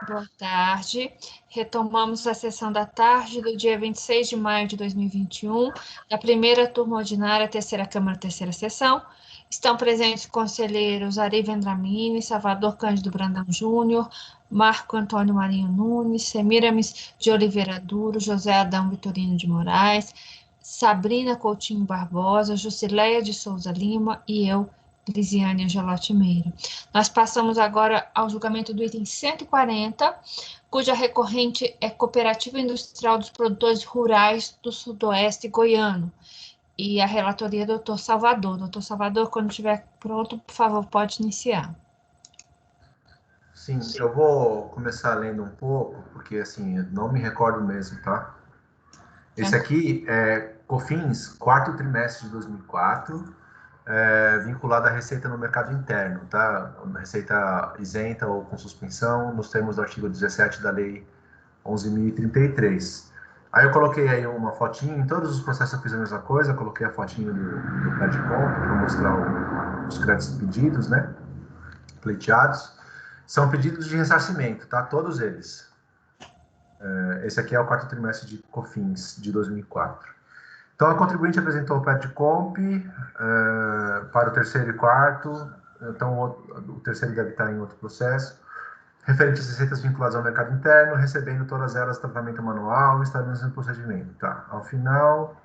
Boa tarde. Retomamos a sessão da tarde do dia 26 de maio de 2021, da primeira turma ordinária, terceira Câmara, terceira sessão. Estão presentes os conselheiros Ari Vendramini, Salvador Cândido Brandão Júnior, Marco Antônio Marinho Nunes, Semiramis de Oliveira Duro, José Adão Vitorino de Moraes, Sabrina Coutinho Barbosa, Jusileia de Souza Lima e eu, Lisiane Angelotti Meira. Nós passamos agora ao julgamento do item 140, cuja recorrente é Cooperativa Industrial dos Produtores Rurais do Sudoeste Goiano. E a relatoria do Dr. Salvador. Doutor Salvador, quando estiver pronto, por favor, pode iniciar. Sim, eu vou começar lendo um pouco, porque, assim, não me recordo mesmo, tá? Esse aqui é COFINS, quarto trimestre de 2004, vinculado à receita no mercado interno, tá? Receita isenta ou com suspensão, nos termos do artigo 17 da Lei 11.033. Aí eu coloquei aí uma fotinha, em todos os processos eu fiz a mesma coisa, coloquei a fotinha do pé de compra para mostrar os créditos pedidos, né? Pleiteados. São pedidos de ressarcimento, tá? Todos eles. Esse aqui é o quarto trimestre de COFINS de 2004. Então, a contribuinte apresentou o PERDCOMP para o terceiro e quarto, então o terceiro deve estar em outro processo, referente às receitas vinculadas ao mercado interno, recebendo todas elas tratamento manual e estabelecendo procedimento. Tá. Ao final,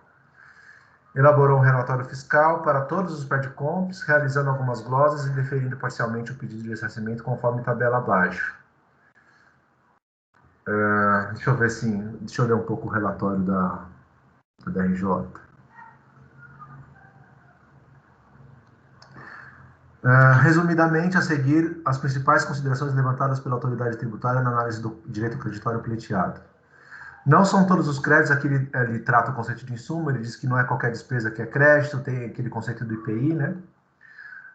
elaborou um relatório fiscal para todos os PERDCOMPs, realizando algumas glosas e deferindo parcialmente o pedido de ressarcimento conforme tabela abaixo. Deixa eu ler um pouco o relatório da RJ. Resumidamente, a seguir, as principais considerações levantadas pela autoridade tributária na análise do direito creditório pleiteado. Não são todos os créditos, aqui ele trata o conceito de insumo, ele diz que não é qualquer despesa que é crédito, tem aquele conceito do IPI, né?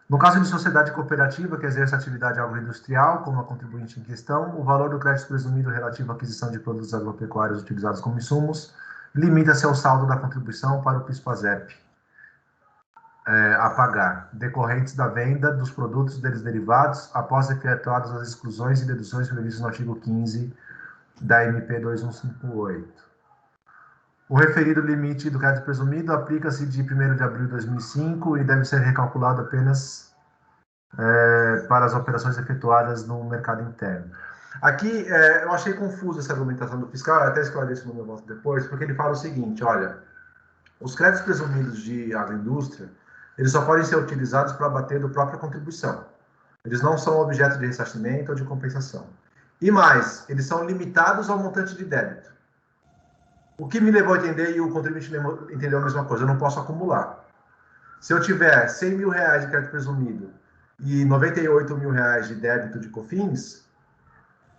No caso de sociedade cooperativa que exerce atividade agroindustrial, como a contribuinte em questão, o valor do crédito presumido relativo à aquisição de produtos agropecuários utilizados como insumos limita-se ao saldo da contribuição para o PIS/PASEP a pagar, decorrentes da venda dos produtos deles derivados, após efetuadas as exclusões e deduções previstas no artigo 15 da MP 2158. O referido limite do crédito presumido aplica-se de 1º de abril de 2005 e deve ser recalculado apenas para as operações efetuadas no mercado interno. Aqui, eu achei confusa essa argumentação do fiscal, eu até esclareço no meu voto depois, porque ele fala o seguinte, olha, os créditos presumidos de agroindústria, eles só podem ser utilizados para abater da própria contribuição. Eles não são objeto de ressarcimento ou de compensação. E mais, eles são limitados ao montante de débito. O que me levou a entender, e o contribuinte entendeu a mesma coisa, eu não posso acumular. Se eu tiver 100 mil reais de crédito presumido e 98 mil reais de débito de COFINS,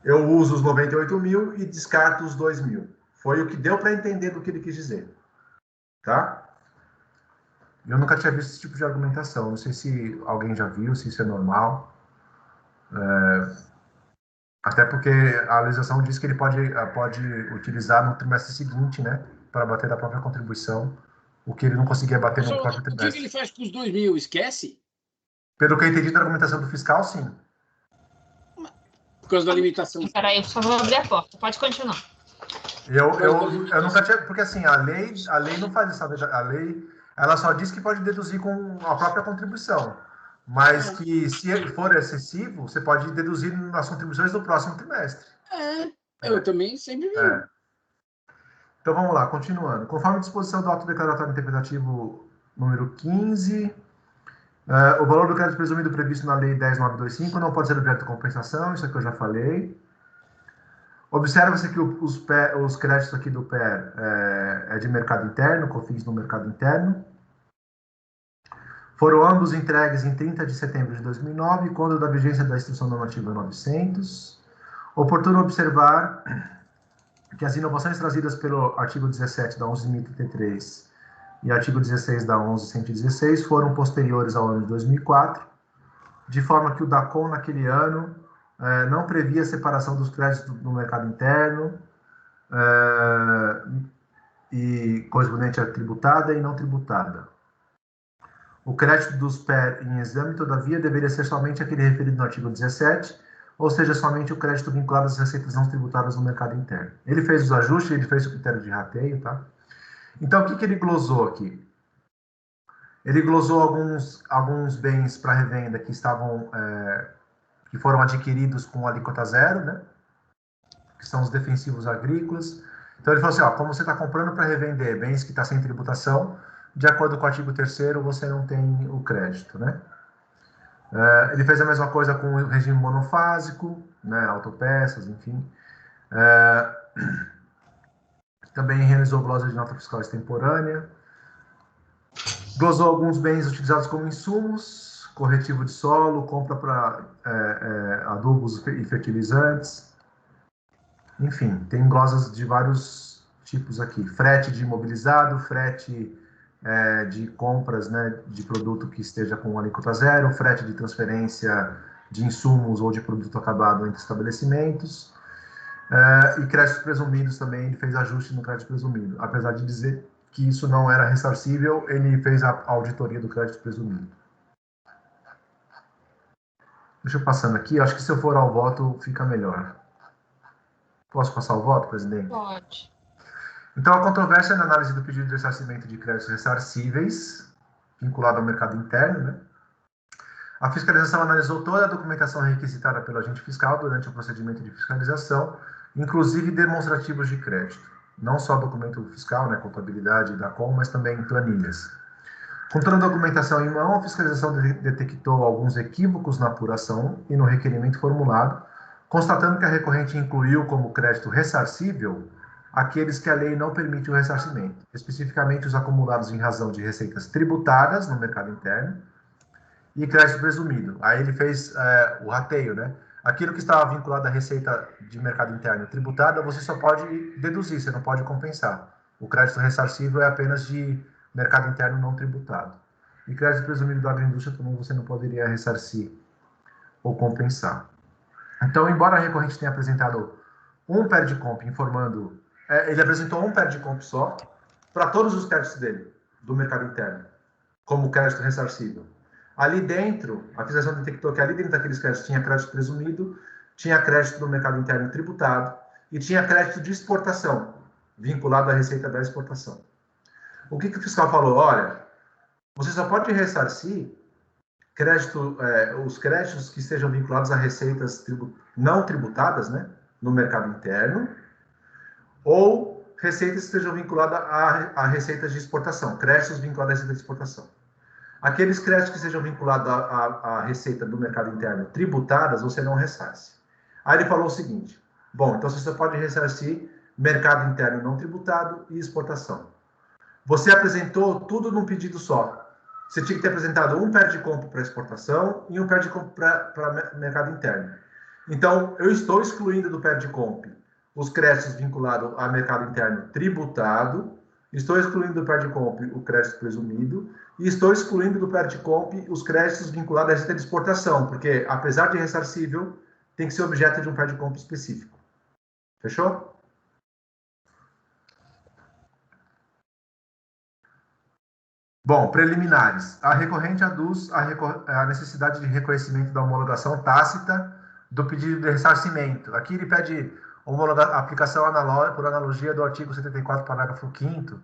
eu uso os 98 mil e descarto os 2 mil. Foi o que deu para entender do que ele quis dizer. Tá? Eu nunca tinha visto esse tipo de argumentação. Não sei se alguém já viu, se isso é normal. Até porque a legislação diz que ele pode utilizar no trimestre seguinte, né? Para bater da própria contribuição, o que ele não conseguia bater no próprio trimestre. O que ele faz com os 2 mil? Esquece? Pelo que eu entendi da argumentação do fiscal, sim. Por causa da limitação. Peraí, por favor, abrir a porta. Pode continuar. Eu nunca tinha... Porque, assim, a lei não faz isso. A lei, ela só diz que pode deduzir com a própria contribuição. Mas que, se for excessivo, você pode deduzir nas contribuições do próximo trimestre. Eu também sempre vi. Então, vamos lá, continuando. Conforme a disposição do auto declaratório interpretativo número 15, o valor do crédito presumido previsto na Lei 10.925 não pode ser objeto de compensação, isso aqui eu já falei. Observa-se que os créditos aqui do PER é de mercado interno, COFINS no mercado interno. Foram ambos entregues em 30 de setembro de 2009, quando da vigência da Instrução Normativa 900. Oportuno observar que as inovações trazidas pelo artigo 17 da 11.033 e artigo 16 da 11.116 foram posteriores ao ano de 2004, de forma que o DACOM, naquele ano, não previa a separação dos créditos no mercado interno e correspondente à tributada e não tributada. O crédito dos PER em exame, todavia, deveria ser somente aquele referido no artigo 17, ou seja, somente o crédito vinculado às receitas não tributadas no mercado interno. Ele fez os ajustes, ele fez o critério de rateio, tá? Então, o que ele glosou aqui? Ele glosou alguns bens para revenda que que foram adquiridos com alíquota zero, né? Que são os defensivos agrícolas. Então, ele falou assim, ó, como você está comprando para revender bens que está sem tributação, de acordo com o artigo 3º, você não tem o crédito, né? Ele fez a mesma coisa com o regime monofásico, né, autopeças, enfim. Também realizou glosa de nota fiscal extemporânea. Glosou alguns bens utilizados como insumos, corretivo de solo, compra para adubos e fertilizantes. Enfim, tem glosas de vários tipos aqui. Frete de imobilizado, frete de compras, né, de produto que esteja com alíquota zero, frete de transferência de insumos ou de produto acabado entre estabelecimentos, e créditos presumidos também. Ele fez ajuste no crédito presumido, apesar de dizer que isso não era ressarcível, ele fez a auditoria do crédito presumido. Deixa eu passando aqui, acho que se eu for ao voto fica melhor. Posso passar o voto, presidente? Pode. Então, a controvérsia na análise do pedido de ressarcimento de créditos ressarcíveis, vinculado ao mercado interno, né? A fiscalização analisou toda a documentação requisitada pelo agente fiscal durante o procedimento de fiscalização, inclusive demonstrativos de crédito. Não só documento fiscal, né, contabilidade da COM, mas também planilhas. Com toda a documentação em mão, a fiscalização detectou alguns equívocos na apuração e no requerimento formulado, constatando que a recorrente incluiu como crédito ressarcível aqueles que a lei não permite o ressarcimento, especificamente os acumulados em razão de receitas tributadas no mercado interno e crédito presumido. Aí ele fez o rateio, né? Aquilo que estava vinculado à receita de mercado interno tributada, você só pode deduzir, você não pode compensar. O crédito ressarcível é apenas de mercado interno não tributado. E crédito presumido da agroindústria também você não poderia ressarcir ou compensar. Então, embora a recorrente tenha apresentado um PERDCOMP informando, ele apresentou um PERDCOMP só para todos os créditos dele, do mercado interno, como crédito ressarcível. Ali dentro, a fiscalização detectou que ali dentro daqueles créditos tinha crédito presumido, tinha crédito do mercado interno tributado e tinha crédito de exportação, vinculado à receita da exportação. O que o fiscal falou? Olha, você só pode ressarcir os créditos que estejam vinculados a receitas não tributadas, né, no mercado interno, ou receitas que estejam vinculadas a receitas de exportação, créditos vinculados à receita de exportação. Aqueles créditos que sejam vinculados à receita do mercado interno tributadas, você não ressarce. Aí ele falou o seguinte, bom, então você só pode ressarcir mercado interno não tributado e exportação. Você apresentou tudo num pedido só. Você tinha que ter apresentado um PERDCOMP para exportação e um PERDCOMP para mercado interno. Então, eu estou excluindo do PERDCOMP os créditos vinculados a mercado interno tributado, estou excluindo do PERDCOMP o crédito presumido e estou excluindo do PERDCOMP os créditos vinculados à receita de exportação, porque, apesar de ressarcível, tem que ser objeto de um PERDCOMP específico. Fechou? Bom, preliminares. A recorrente aduz a necessidade de reconhecimento da homologação tácita do pedido de ressarcimento. Aqui ele pede aplicação por analogia do artigo 74, parágrafo 5º,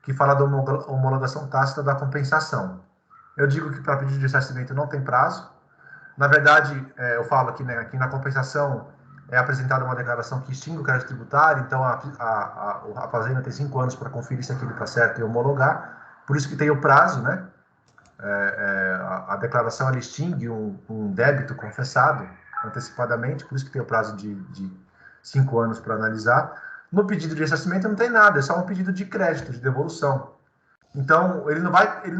que fala da homologação tácita da compensação. Eu digo que para pedido de ressarcimento não tem prazo. Na verdade, eu falo aqui, né, que na compensação é apresentada uma declaração que extingue o crédito tributário, então a Fazenda tem 5 anos para conferir se aquilo está certo e homologar. Por isso que tem o prazo, né? A declaração ela extingue um débito confessado antecipadamente, por isso que tem o prazo de 5 anos para analisar. No pedido de ressarcimento não tem nada, é só um pedido de crédito, de devolução. Então, ele não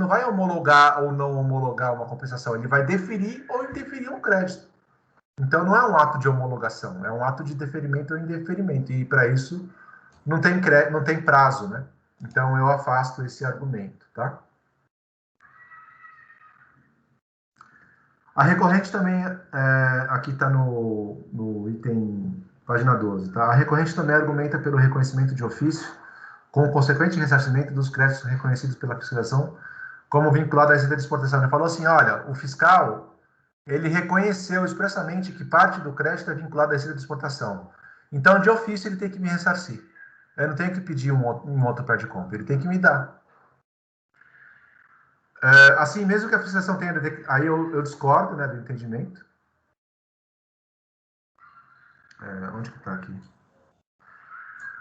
vai homologar ou não homologar uma compensação, ele vai deferir ou indeferir um crédito. Então, não é um ato de homologação, é um ato de deferimento ou indeferimento. E, para isso, não tem prazo, né? Então, eu afasto esse argumento, tá? A recorrente também, aqui está no item, página 12, tá? A recorrente também argumenta pelo reconhecimento de ofício, com o consequente ressarcimento dos créditos reconhecidos pela fiscalização, como vinculado à receita de exportação. Ele falou assim, olha, o fiscal, ele reconheceu expressamente que parte do crédito é vinculado à receita de exportação. Então, de ofício, ele tem que me ressarcir. Eu não tenho que pedir um outro pé de compra, ele tem que me dar. Assim, mesmo que a fiscalização tenha... Aí eu discordo, né, do entendimento. Onde que está aqui?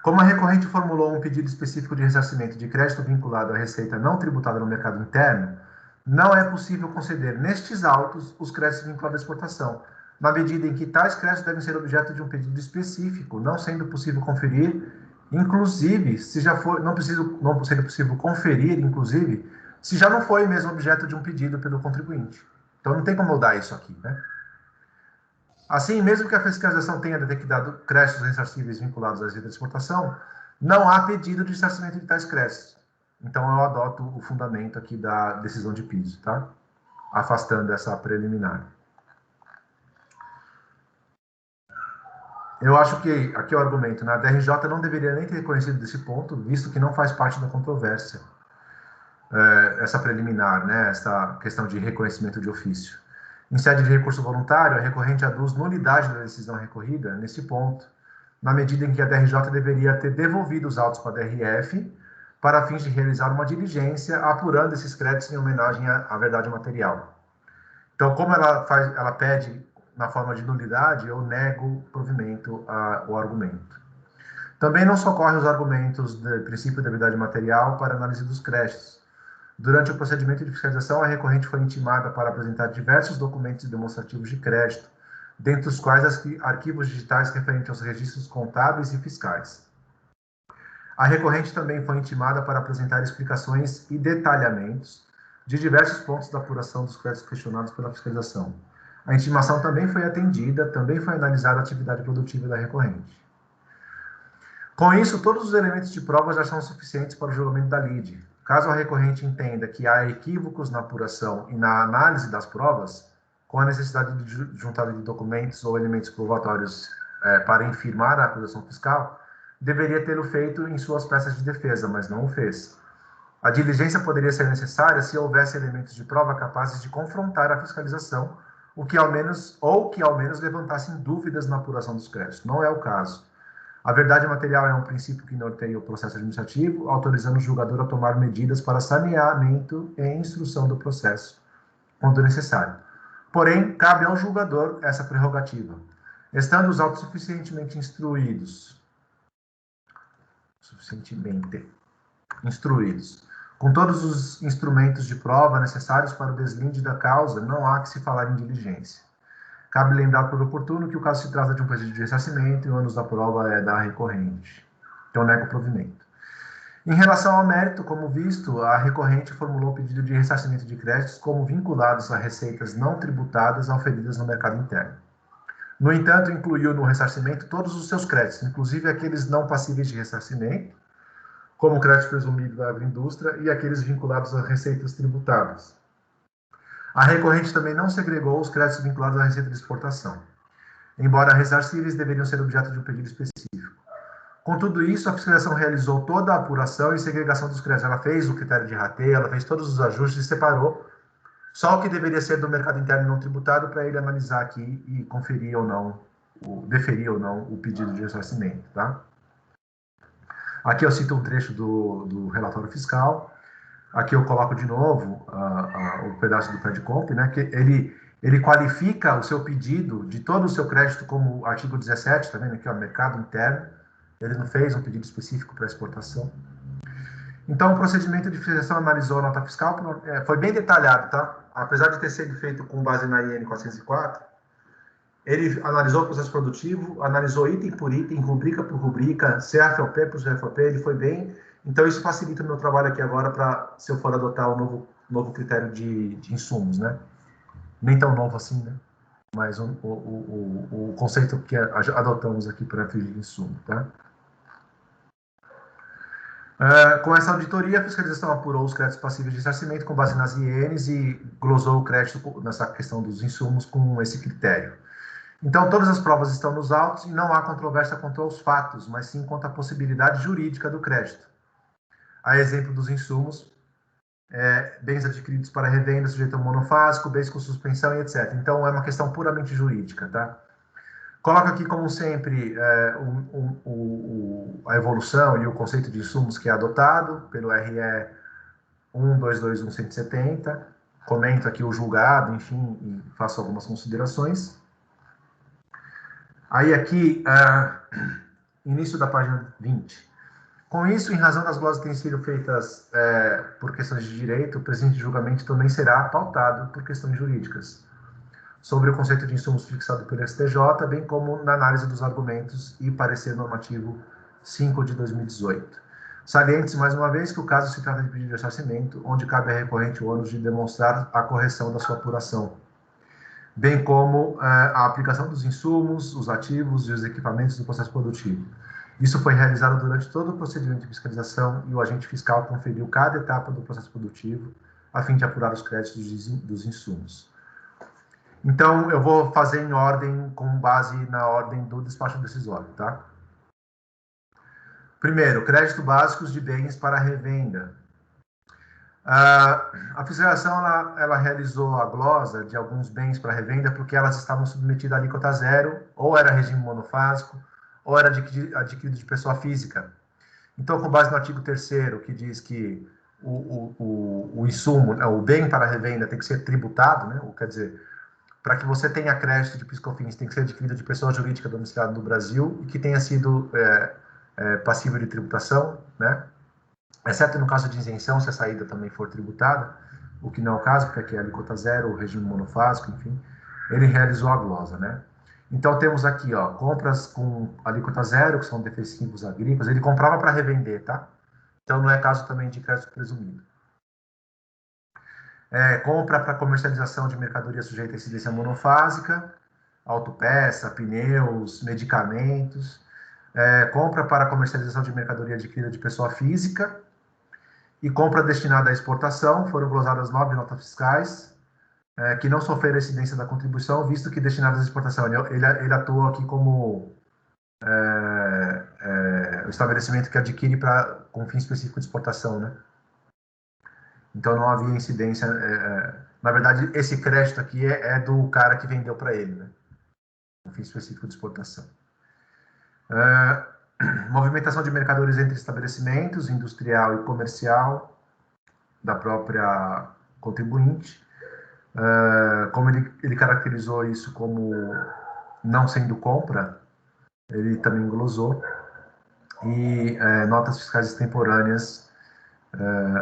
Como a recorrente formulou um pedido específico de ressarcimento de crédito vinculado à receita não tributada no mercado interno, não é possível conceder nestes autos os créditos vinculados à exportação, na medida em que tais créditos devem ser objeto de um pedido específico, não sendo possível conferir, inclusive, se já for, não sendo possível conferir, inclusive, se já não foi mesmo objeto de um pedido pelo contribuinte. Então não tem como mudar isso aqui, né? Assim, mesmo que a fiscalização tenha detectado créditos ressarcíveis vinculados à receita de exportação, não há pedido de ressarcimento de tais créditos. Então, eu adoto o fundamento aqui da decisão de piso, tá? Afastando essa preliminar. Eu acho que, aqui é o argumento, né? A DRJ não deveria nem ter reconhecido desse ponto, visto que não faz parte da controvérsia, essa preliminar, né? Essa questão de reconhecimento de ofício. Em sede de recurso voluntário, a recorrente aduz nulidade da decisão recorrida nesse ponto, na medida em que a DRJ deveria ter devolvido os autos para a DRF para fins de realizar uma diligência apurando esses créditos em homenagem à verdade material. Então, como ela pede na forma de nulidade, eu nego provimento ao argumento. Também não socorre os argumentos do princípio da verdade material para análise dos créditos. Durante o procedimento de fiscalização, a recorrente foi intimada para apresentar diversos documentos demonstrativos de crédito, dentre os quais arquivos digitais referentes aos registros contábeis e fiscais. A recorrente também foi intimada para apresentar explicações e detalhamentos de diversos pontos da apuração dos créditos questionados pela fiscalização. A intimação também foi atendida, também foi analisada a atividade produtiva da recorrente. Com isso, todos os elementos de prova já são suficientes para o julgamento da lide. Caso a recorrente entenda que há equívocos na apuração e na análise das provas, com a necessidade de juntada de documentos ou elementos probatórios para infirmar a acusação fiscal, deveria tê-lo feito em suas peças de defesa, mas não o fez. A diligência poderia ser necessária se houvesse elementos de prova capazes de confrontar a fiscalização, que ao menos levantassem dúvidas na apuração dos créditos. Não é o caso. A verdade material é um princípio que norteia o processo administrativo, autorizando o julgador a tomar medidas para saneamento e instrução do processo, quando necessário. Porém, cabe ao julgador essa prerrogativa. Estando os autos suficientemente instruídos, com todos os instrumentos de prova necessários para o deslinde da causa, não há que se falar em diligência. Cabe lembrar por oportuno que o caso se trata de um pedido de ressarcimento e o ônus da prova é da recorrente. Então, nego o provimento. Em relação ao mérito, como visto, a recorrente formulou o pedido de ressarcimento de créditos como vinculados a receitas não tributadas auferidas no mercado interno. No entanto, incluiu no ressarcimento todos os seus créditos, inclusive aqueles não passíveis de ressarcimento, como o crédito presumido da agroindústria e aqueles vinculados a receitas tributadas. A recorrente também não segregou os créditos vinculados à receita de exportação, embora ressarcíveis deveriam ser objeto de um pedido específico. Com tudo isso, a fiscalização realizou toda a apuração e segregação dos créditos. Ela fez o critério de rateio, ela fez todos os ajustes e separou só o que deveria ser do mercado interno não tributado para ele analisar aqui e conferir ou não, deferir ou não o pedido de ressarcimento, tá? Aqui eu cito um trecho do relatório fiscal. Aqui eu coloco de novo o pedaço do pé de compra, né, que ele qualifica o seu pedido de todo o seu crédito como artigo 17, tá vendo aqui, ó, mercado interno. Ele não fez um pedido específico para exportação. Então, o procedimento de fiscalização analisou a nota fiscal, foi bem detalhado, tá? Apesar de ter sido feito com base na IN 404, ele analisou o processo produtivo, analisou item por item, rubrica por rubrica, CFOP por CFOP, ele foi bem. Então, isso facilita o meu trabalho aqui agora para, se eu for adotar o novo critério de insumos, né? Nem tão novo assim, né? Mas o conceito que adotamos aqui para fins de insumo, tá? Com essa auditoria, a fiscalização apurou os créditos passíveis de ressarcimento com base nas INs e glosou o crédito nessa questão dos insumos com esse critério. Então, todas as provas estão nos autos e não há controvérsia quanto aos fatos, mas sim quanto à possibilidade jurídica do crédito. A exemplo dos insumos, bens adquiridos para revenda, sujeito ao monofásico, bens com suspensão e etc. Então, é uma questão puramente jurídica, tá? Coloco aqui, como sempre, a evolução e o conceito de insumos que é adotado pelo RE 122170. Comento aqui o julgado, enfim, e faço algumas considerações. Aí aqui, início da página 20. Com isso, em razão das glosas terem sido feitas por questões de direito, o presente julgamento também será pautado por questões jurídicas, sobre o conceito de insumos fixado pelo STJ, bem como na análise dos argumentos e parecer normativo 5 de 2018. Saliente-se mais uma vez que o caso se trata de pedido de ressarcimento, onde cabe a recorrente o ônus de demonstrar a correção da sua apuração, bem como a aplicação dos insumos, os ativos e os equipamentos do processo produtivo. Isso foi realizado durante todo o procedimento de fiscalização e o agente fiscal conferiu cada etapa do processo produtivo a fim de apurar os créditos dos insumos. Então, eu vou fazer em ordem, com base na ordem do despacho decisório, tá? Primeiro, crédito básicos de bens para revenda. A fiscalização, ela realizou a glosa de alguns bens para revenda porque elas estavam submetidas à alíquota zero, ou era regime monofásico, ou era adquirido de pessoa física. Então, com base no artigo 3º, que diz que o insumo, o bem para revenda tem que ser tributado, né? Quer dizer, para que você tenha crédito de PIS/COFINS, tem que ser adquirido de pessoa jurídica domiciliada no Brasil e que tenha sido passível de tributação, né? Exceto no caso de isenção, se a saída também for tributada, o que não é o caso, porque aqui é a alíquota zero, o regime monofásico, enfim, ele realizou a glosa, né? Então, temos aqui, ó, compras com alíquota zero, que são defensivos agrícolas, ele comprava para revender, tá? Então, não é caso também de crédito presumido. Compra para comercialização de mercadoria sujeita à incidência monofásica, autopeça, pneus, medicamentos. Compra para comercialização de mercadoria adquirida de pessoa física e compra destinada à exportação. Foram glosadas 9 notas fiscais que não sofreram a incidência da contribuição, visto que destinadas à exportação. Ele atua aqui como o estabelecimento que adquire com fim específico de exportação, né? Então, não havia incidência. Na verdade, esse crédito aqui é do cara que vendeu para ele, né? Com fim específico de exportação. Movimentação de mercadorias entre estabelecimentos, industrial e comercial, da própria contribuinte. Como ele caracterizou isso como não sendo compra, ele também glosou. E notas fiscais extemporâneas.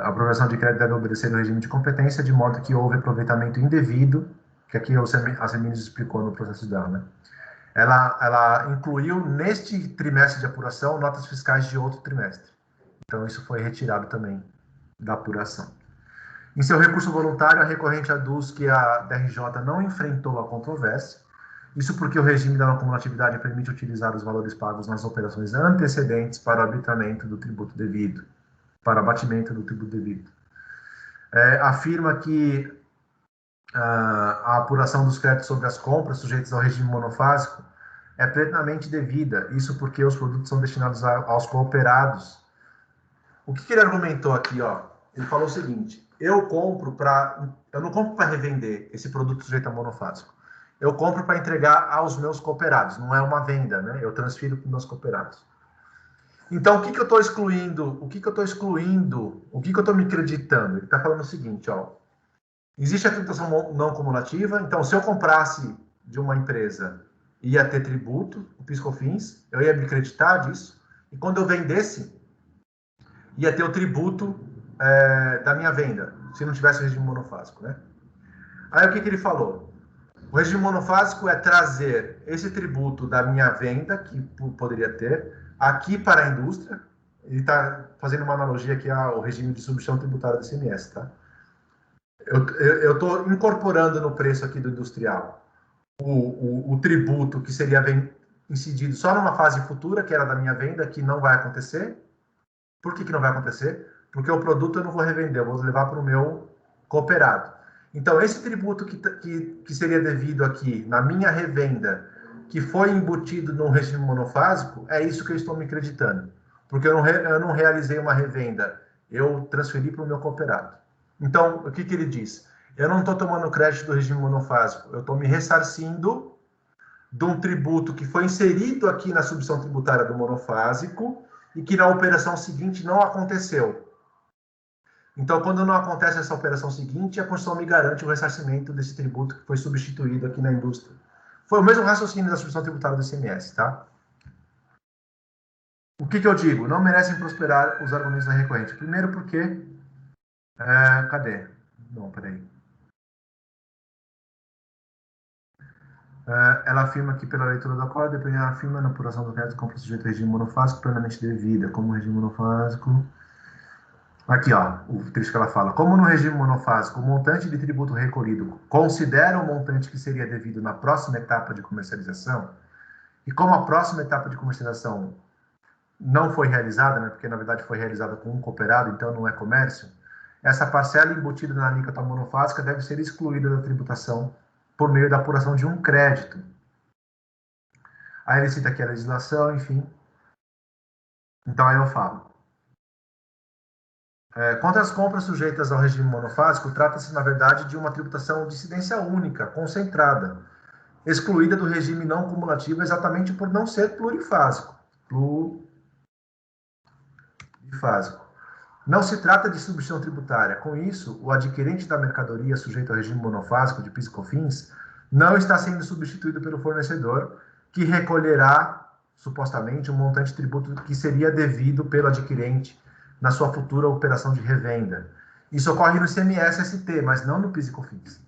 A aprovação de crédito deve obedecer ao regime de competência, de modo que houve aproveitamento indevido, que aqui a Semines explicou no processo dela, né? Ela incluiu neste trimestre de apuração notas fiscais de outro trimestre. Então, isso foi retirado também da apuração. Em seu recurso voluntário, a recorrente aduz que a DRJ não enfrentou a controvérsia, isso porque o regime da não cumulatividade permite utilizar os valores pagos nas operações antecedentes para o arbitramento do tributo devido, para abatimento do tributo devido. Afirma que a apuração dos créditos sobre as compras sujeitos ao regime monofásico é plenamente devida, isso porque os produtos são destinados aos cooperados. O que ele argumentou aqui, ó? Ele falou o seguinte: eu não compro para revender esse produto sujeito a monofásico. Eu compro para entregar aos meus cooperados, não é uma venda, né? Eu transfiro para os meus cooperados. Então, o que eu estou excluindo? O que eu estou me acreditando? Ele está falando o seguinte, ó. Existe a tributação não cumulativa, então se eu comprasse de uma empresa, ia ter tributo, o PIS/COFINS, eu ia me acreditar disso, e quando eu vendesse, ia ter o tributo da minha venda, se não tivesse o regime monofásico, né? Aí o que ele falou? O regime monofásico é trazer esse tributo da minha venda, que poderia ter, aqui para a indústria. Ele está fazendo uma analogia aqui ao regime de substituição tributária do ICMS, tá? Eu estou incorporando no preço aqui do industrial o tributo que seria incidido só numa fase futura, que era da minha venda, que não vai acontecer. Por que não vai acontecer? Porque o produto eu não vou revender, eu vou levar para o meu cooperado. Então, esse tributo que seria devido aqui na minha revenda, que foi embutido no regime monofásico, é isso que eu estou me acreditando. Porque eu não realizei uma revenda, eu transferi para o meu cooperado. Então, o que ele diz? Eu não estou tomando crédito do regime monofásico, eu estou me ressarcindo de um tributo que foi inserido aqui na substituição tributária do monofásico e que na operação seguinte não aconteceu. Então, quando não acontece essa operação seguinte, a Constituição me garante o ressarcimento desse tributo que foi substituído aqui na indústria. Foi o mesmo raciocínio da substituição tributária do ICMS, tá? O que eu digo? Não merecem prosperar os argumentos da recorrente. Primeiro porque... cadê? Não, peraí. Ela afirma que, pela leitura do acordo, dependendo afirma na apuração do crédito compra sujeito ao regime monofásico plenamente devida, como regime monofásico... Aqui, ó, o trecho que ela fala. Como no regime monofásico, o montante de tributo recolhido considera o montante que seria devido na próxima etapa de comercialização, e como a próxima etapa de comercialização não foi realizada, né, porque na verdade foi realizada com um cooperado, então não é comércio, essa parcela embutida na alíquota monofásica deve ser excluída da tributação por meio da apuração de um crédito. Aí ele cita aqui a legislação, enfim. Então aí eu falo. Quanto às compras sujeitas ao regime monofásico, trata-se, na verdade, de uma tributação de incidência única, concentrada, excluída do regime não cumulativo exatamente por não ser plurifásico. Não se trata de substituição tributária. Com isso, o adquirente da mercadoria sujeito ao regime monofásico de PIS e COFINS não está sendo substituído pelo fornecedor, que recolherá, supostamente, um montante de tributo que seria devido pelo adquirente na sua futura operação de revenda. Isso ocorre no ICMS-ST, mas não no PIS e COFINS.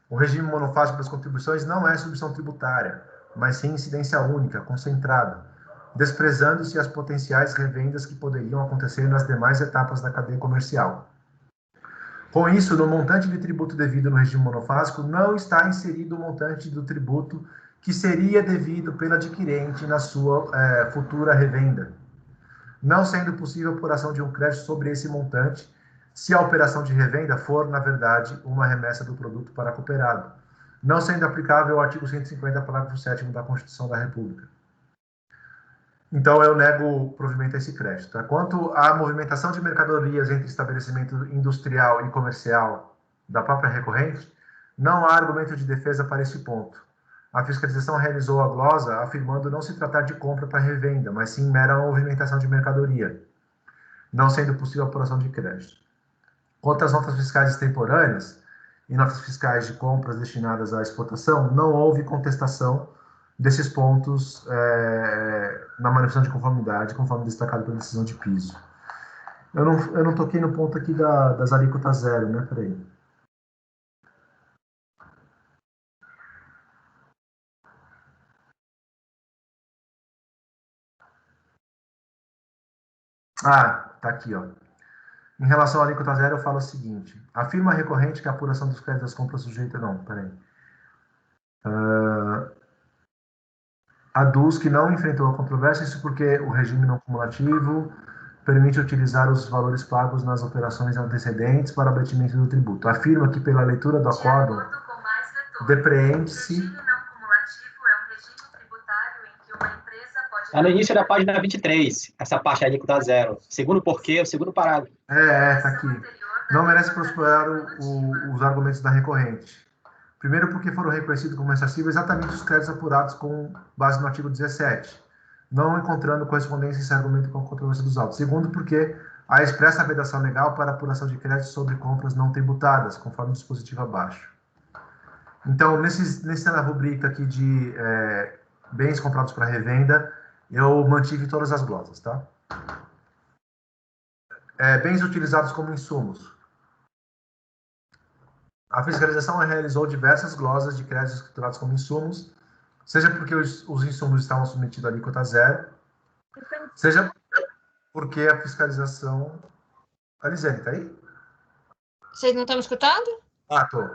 O regime monofásico das contribuições não é substituição tributária, mas sim incidência única, concentrada, desprezando-se as potenciais revendas que poderiam acontecer nas demais etapas da cadeia comercial. Com isso, no montante de tributo devido no regime monofásico, não está inserido o montante do tributo que seria devido pelo adquirente na sua futura revenda, não sendo possível a apuração de um crédito sobre esse montante, se a operação de revenda for, na verdade, uma remessa do produto para cooperado, não sendo aplicável o artigo 150, parágrafo 7º da Constituição da República. Então, eu nego provimento a esse crédito. Tá? Quanto à movimentação de mercadorias entre estabelecimento industrial e comercial da própria recorrente, não há argumento de defesa para esse ponto. A fiscalização realizou a glosa afirmando não se tratar de compra para revenda, mas sim mera movimentação de mercadoria, não sendo possível a apuração de crédito. Quanto às notas fiscais extemporâneas e notas fiscais de compras destinadas à exportação, não houve contestação desses pontos na manifestação de conformidade, conforme destacado pela decisão de piso. Eu não toquei no ponto aqui das alíquotas zero, né? Peraí. Tá aqui, ó. Em relação à alíquota zero, eu falo o seguinte. Afirma a recorrente que a apuração dos créditos das compras sujeita... Não, peraí. Aduz que não enfrentou a controvérsia, isso porque o regime não cumulativo permite utilizar os valores pagos nas operações antecedentes para abatimento do tributo. Afirma que, pela leitura do acordo, depreende-se... Está no início da página 23, essa parte ali que dá zero. Segundo porquê, o segundo parágrafo. Tá aqui. Não merece prosperar os argumentos da recorrente. Primeiro, porque foram reconhecidos como ressarcíveis exatamente os créditos apurados com base no artigo 17, não encontrando correspondência esse argumento com a controvérsia dos autos. Segundo, porque há expressa vedação legal para apuração de créditos sobre compras não tributadas, conforme o dispositivo abaixo. Então, nessa rubrica aqui de bens comprados para revenda, eu mantive todas as glosas, tá? Bens utilizados como insumos. A fiscalização realizou diversas glosas de créditos escriturados como insumos, seja porque os insumos estavam submetidos à alíquota zero, seja porque a fiscalização... Alisane, tá aí? Vocês não estão me escutando? Tô.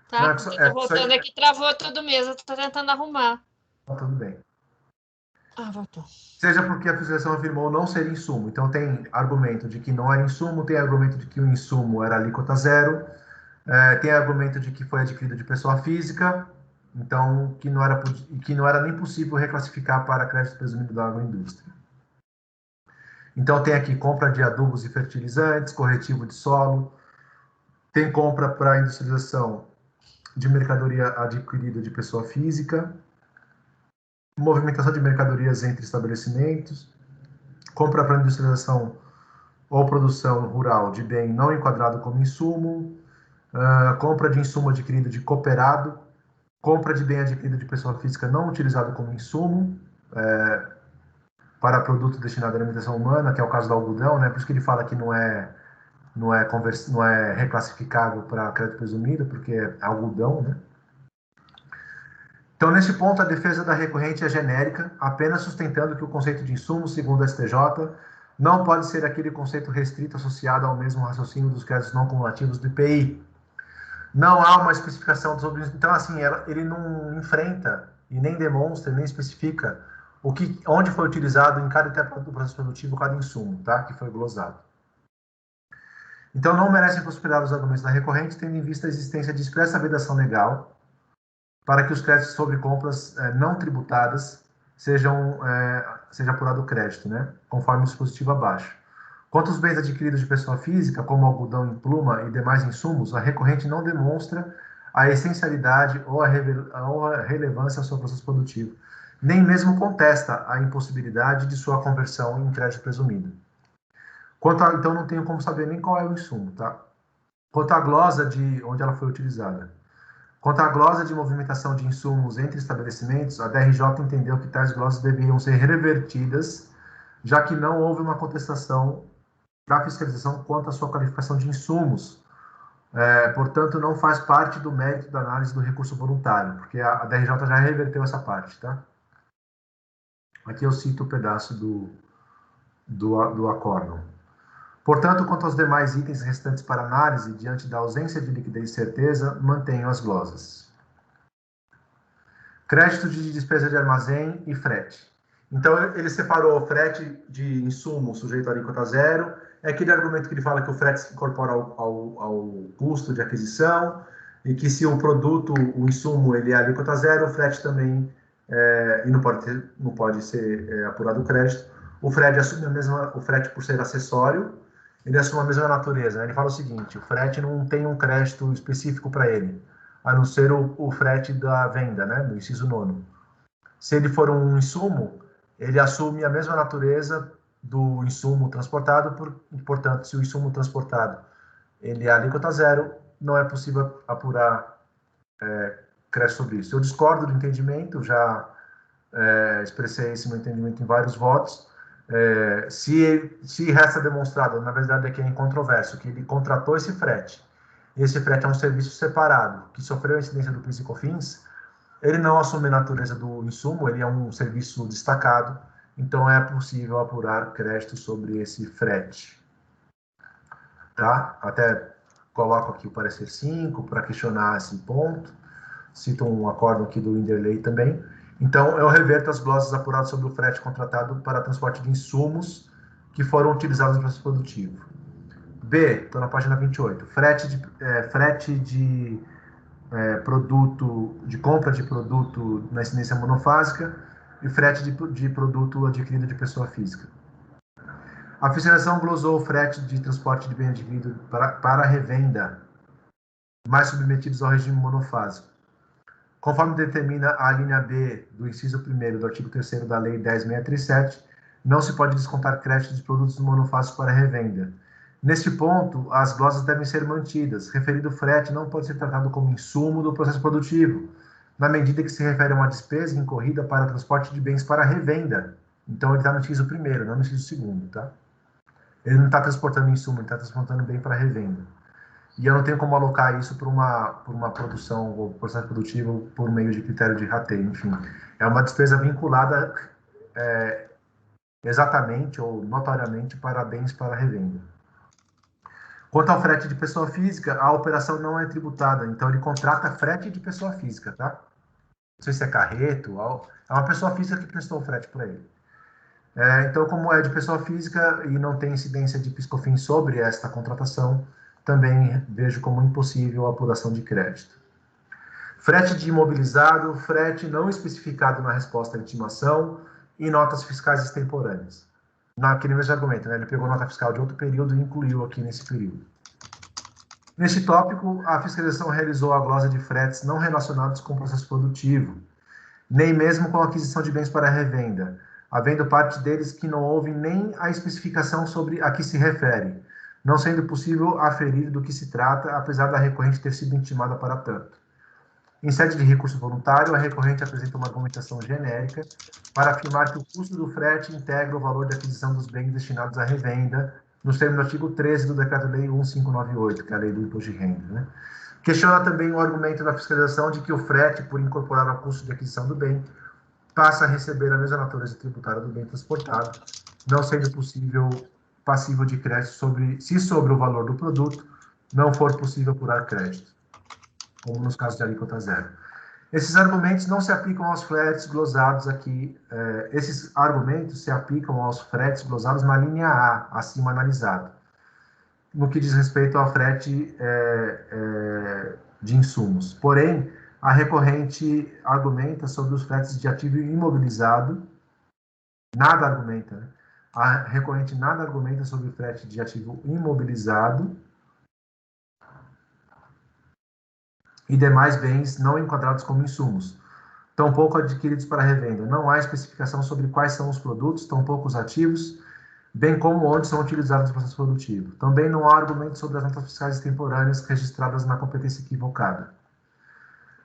Tá, não, eu tô voltando aqui, travou tudo mesmo, eu tô tentando arrumar. Tudo bem. Voltou. Seja porque a fiscalização afirmou não ser insumo. Então, tem argumento de que não era insumo, tem argumento de que o insumo era alíquota zero, tem argumento de que foi adquirido de pessoa física, então, que não era nem possível reclassificar para crédito presumido da agroindústria. Então, tem aqui compra de adubos e fertilizantes, corretivo de solo, Tem compra para industrialização de mercadoria adquirida de pessoa física, movimentação de mercadorias entre estabelecimentos, compra para industrialização ou produção rural de bem não enquadrado como insumo, compra de insumo adquirido de cooperado, compra de bem adquirido de pessoa física não utilizado como insumo, para produto destinado à alimentação humana, que é o caso do algodão, né? Por isso que ele fala que não é reclassificável para crédito presumido, porque é algodão, né? Então, nesse ponto, a defesa da recorrente é genérica, apenas sustentando que o conceito de insumo, segundo a STJ, não pode ser aquele conceito restrito associado ao mesmo raciocínio dos créditos não cumulativos do IPI. Não há uma especificação sobre isso. Então, assim, ele não enfrenta e nem demonstra, nem especifica onde foi utilizado em cada etapa do processo produtivo cada insumo, tá? Que foi glosado. Então, não merecem considerar os argumentos da recorrente, tendo em vista a existência de expressa vedação legal para que os créditos sobre compras não tributadas seja apurado o crédito, né? Conforme o dispositivo abaixo. Quanto aos bens adquiridos de pessoa física, como algodão em pluma e demais insumos, a recorrente não demonstra a essencialidade ou a relevância ao seu processo produtivo, nem mesmo contesta a impossibilidade de sua conversão em crédito presumido. Então, não tenho como saber nem qual é o insumo, tá? Quanto à glosa de onde ela foi utilizada. Quanto à glosa de movimentação de insumos entre estabelecimentos, a DRJ entendeu que tais glosas deveriam ser revertidas, já que não houve uma contestação da fiscalização quanto à sua qualificação de insumos. Portanto, não faz parte do mérito da análise do recurso voluntário, porque a DRJ já reverteu essa parte, tá? Aqui eu cito o pedaço do acórdão. Portanto, quanto aos demais itens restantes para análise, diante da ausência de liquidez e certeza, mantenho as glosas. Crédito de despesa de armazém e frete. Então, ele separou o frete de insumo sujeito à alíquota zero, é aquele argumento que ele fala que o frete se incorpora ao custo de aquisição, e que se o produto, o insumo, ele é alíquota zero, o frete também, e não pode ser apurado o crédito. O frete assume o frete por ser acessório, ele assume a mesma natureza, né? Ele fala o seguinte: o frete não tem um crédito específico para ele, a não ser o frete da venda, né, no inciso 9º. Se ele for um insumo, ele assume a mesma natureza do insumo transportado, portanto, se o insumo transportado ele é alíquota zero, não é possível apurar crédito sobre isso. Eu discordo do entendimento, já expressei esse meu entendimento em vários votos. Se resta demonstrado, na verdade aqui é incontroverso, que ele contratou esse frete é um serviço separado, que sofreu a incidência do PIS e COFINS, ele não assume a natureza do insumo, ele é um serviço destacado, então é possível apurar crédito sobre esse frete. Tá? Até coloco aqui o parecer 5 para questionar esse ponto, cito um acórdão aqui do Winderley também. Então, eu reverto as glosas apuradas sobre o frete contratado para transporte de insumos que foram utilizados no processo produtivo. B, estou na página 28. Frete de produto, de compra de produto na incidência monofásica e frete de produto adquirido de pessoa física. A fiscalização glosou o frete de transporte de bem adquirido para revenda, mais submetidos ao regime monofásico. Conforme determina a linha B do inciso 1º do artigo 3º da Lei 10.637, não se pode descontar crédito de produtos monofásicos para revenda. Neste ponto, as glosas devem ser mantidas. Referido frete não pode ser tratado como insumo do processo produtivo, na medida que se refere a uma despesa incorrida para transporte de bens para revenda. Então, ele está no inciso 1º, não no inciso 2º, tá? Ele não está transportando insumo, ele está transportando bem para revenda. E eu não tenho como alocar isso por uma produção ou processo produtivo por meio de critério de rateio, enfim. É uma despesa vinculada exatamente ou notoriamente para bens para revenda. Quanto ao frete de pessoa física, a operação não é tributada, então ele contrata frete de pessoa física, tá? Não sei se é carreto, é uma pessoa física que prestou o frete para ele. Então, como é de pessoa física e não tem incidência de PIS/COFINS sobre esta contratação, também vejo como impossível a apuração de crédito. Frete de imobilizado, frete não especificado na resposta à intimação e notas fiscais extemporâneas. Naquele mesmo argumento, né? Ele pegou nota fiscal de outro período e incluiu aqui nesse período. Neste tópico, a fiscalização realizou a glosa de fretes não relacionados com o processo produtivo, nem mesmo com a aquisição de bens para revenda, havendo parte deles que não houve nem a especificação sobre a que se refere, não sendo possível aferir do que se trata, apesar da recorrente ter sido intimada para tanto. Em sede de recurso voluntário, a recorrente apresenta uma argumentação genérica para afirmar que o custo do frete integra o valor da aquisição dos bens destinados à revenda, nos termos do artigo 13 do Decreto-Lei 1598, que é a lei do imposto de renda. Né? Questiona também o argumento da fiscalização de que o frete, por incorporar ao custo de aquisição do bem, passa a receber a mesma natureza tributária do bem transportado, não sendo possível passível de crédito sobre o valor do produto não for possível apurar crédito, como nos casos de alíquota zero. Esses argumentos não se aplicam aos fretes glosados aqui. Esses argumentos se aplicam aos fretes glosados na linha A, acima analisado, no que diz respeito ao frete de insumos. Porém, a recorrente argumenta sobre os fretes de ativo imobilizado, nada argumenta, né? A recorrente nada argumenta sobre o frete de ativo imobilizado e demais bens não enquadrados como insumos, tampouco adquiridos para revenda. Não há especificação sobre quais são os produtos, tampouco os ativos, bem como onde são utilizados no processo produtivo. Também não há argumento sobre as notas fiscais extemporâneas registradas na competência equivocada.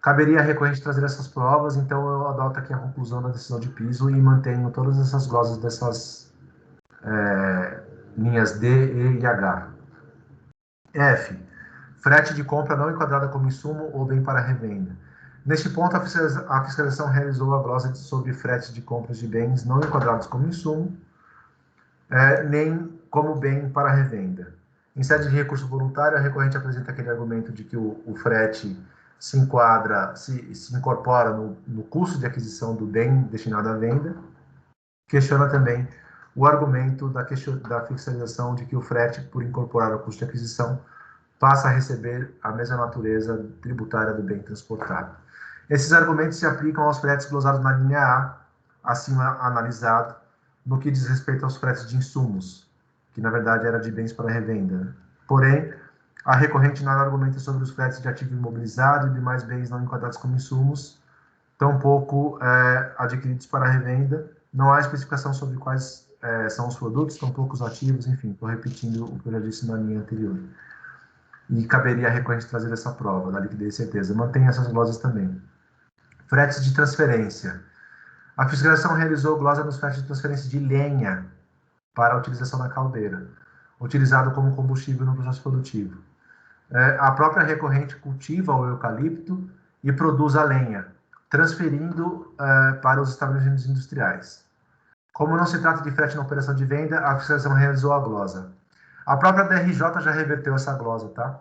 Caberia à recorrente trazer essas provas, então eu adoto aqui a conclusão da decisão de piso e mantenho todas essas glosas dessas linhas D, E e H. F. Frete de compra não enquadrada como insumo ou bem para revenda. Neste ponto, a fiscalização realizou a glosa sobre frete de compras de bens não enquadrados como insumo, nem como bem para revenda. Em sede de recurso voluntário, a recorrente apresenta aquele argumento de que o frete se enquadra, se incorpora no custo de aquisição do bem destinado à venda. Questiona também o argumento da fiscalização de que o frete, por incorporar ao custo de aquisição, passa a receber a mesma natureza tributária do bem transportado. Esses argumentos se aplicam aos fretes glosados na linha A, acima analisado, no que diz respeito aos fretes de insumos, que na verdade era de bens para revenda. Porém, a recorrente nada argumenta sobre os fretes de ativo imobilizado e demais bens não enquadrados como insumos, tampouco adquiridos para revenda. Não há especificação sobre quais são os produtos, tampouco os ativos, enfim, estou repetindo o que eu já disse na linha anterior. E caberia à recorrente trazer essa prova da liquidez e certeza. Mantenha essas glosas também. Fretes de transferência. A fiscalização realizou glosa nos fretes de transferência de lenha para a utilização na caldeira, utilizado como combustível no processo produtivo. A própria recorrente cultiva o eucalipto e produz a lenha, transferindo para os estabelecimentos industriais. Como não se trata de frete na operação de venda, a fiscalização realizou a glosa. A própria DRJ já reverteu essa glosa, tá?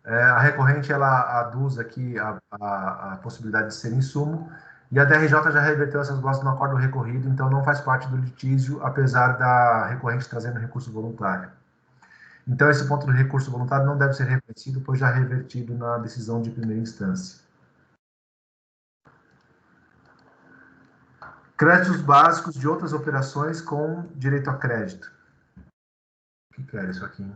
A recorrente, ela aduz aqui a possibilidade de ser insumo, e a DRJ já reverteu essas glosas no acordo recorrido, então não faz parte do litígio, apesar da recorrente trazendo recurso voluntário. Então, esse ponto do recurso voluntário não deve ser reconhecido, pois já revertido na decisão de primeira instância. Créditos básicos de outras operações com direito a crédito. O que era isso aqui?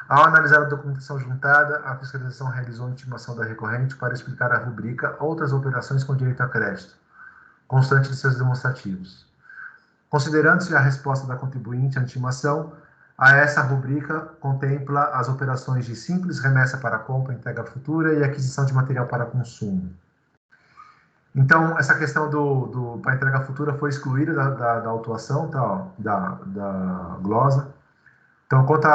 Ao analisar a documentação juntada, a fiscalização realizou a intimação da recorrente para explicar a rubrica Outras operações com direito a crédito, constante de seus demonstrativos. Considerando-se a resposta da contribuinte à intimação, a essa rubrica contempla as operações de simples remessa para compra, entrega futura e aquisição de material para consumo. Então, essa questão para entrega futura foi excluída da autuação, tá, ó, da glosa. Então, quanto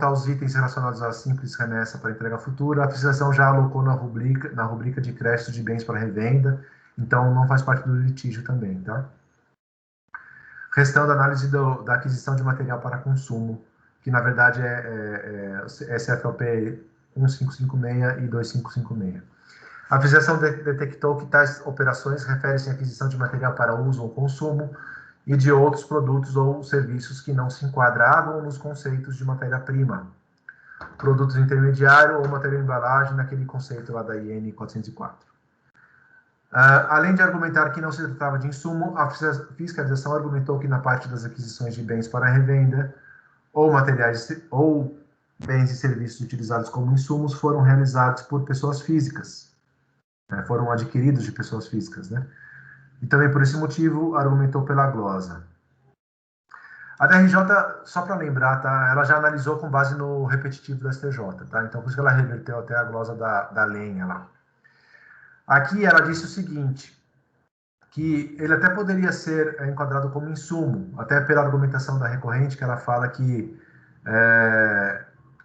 aos itens relacionados à simples remessa para entrega futura, a fiscalização já alocou na rubrica de crédito de bens para revenda, então não faz parte do litígio também, tá? Restando a análise da aquisição de material para consumo, que na verdade é SFLP 1556 e 2556. A fiscalização detectou que tais operações referem-se à aquisição de material para uso ou consumo e de outros produtos ou serviços que não se enquadravam nos conceitos de matéria-prima, produtos intermediário ou material de embalagem naquele conceito lá da IN 404. Além de argumentar que não se tratava de insumo, a fiscalização argumentou que na parte das aquisições de bens para revenda ou materiais ou bens e serviços utilizados como insumos foram realizados por pessoas físicas, né? Foram adquiridos de pessoas físicas, né? E também por esse motivo argumentou pela glosa. A DRJ, só para lembrar, tá? Ela já analisou com base no repetitivo do STJ, tá? Então, por isso que ela reverteu até a glosa da lenha lá. Aqui ela disse o seguinte, que ele até poderia ser enquadrado como insumo, até pela argumentação da recorrente, que ela fala que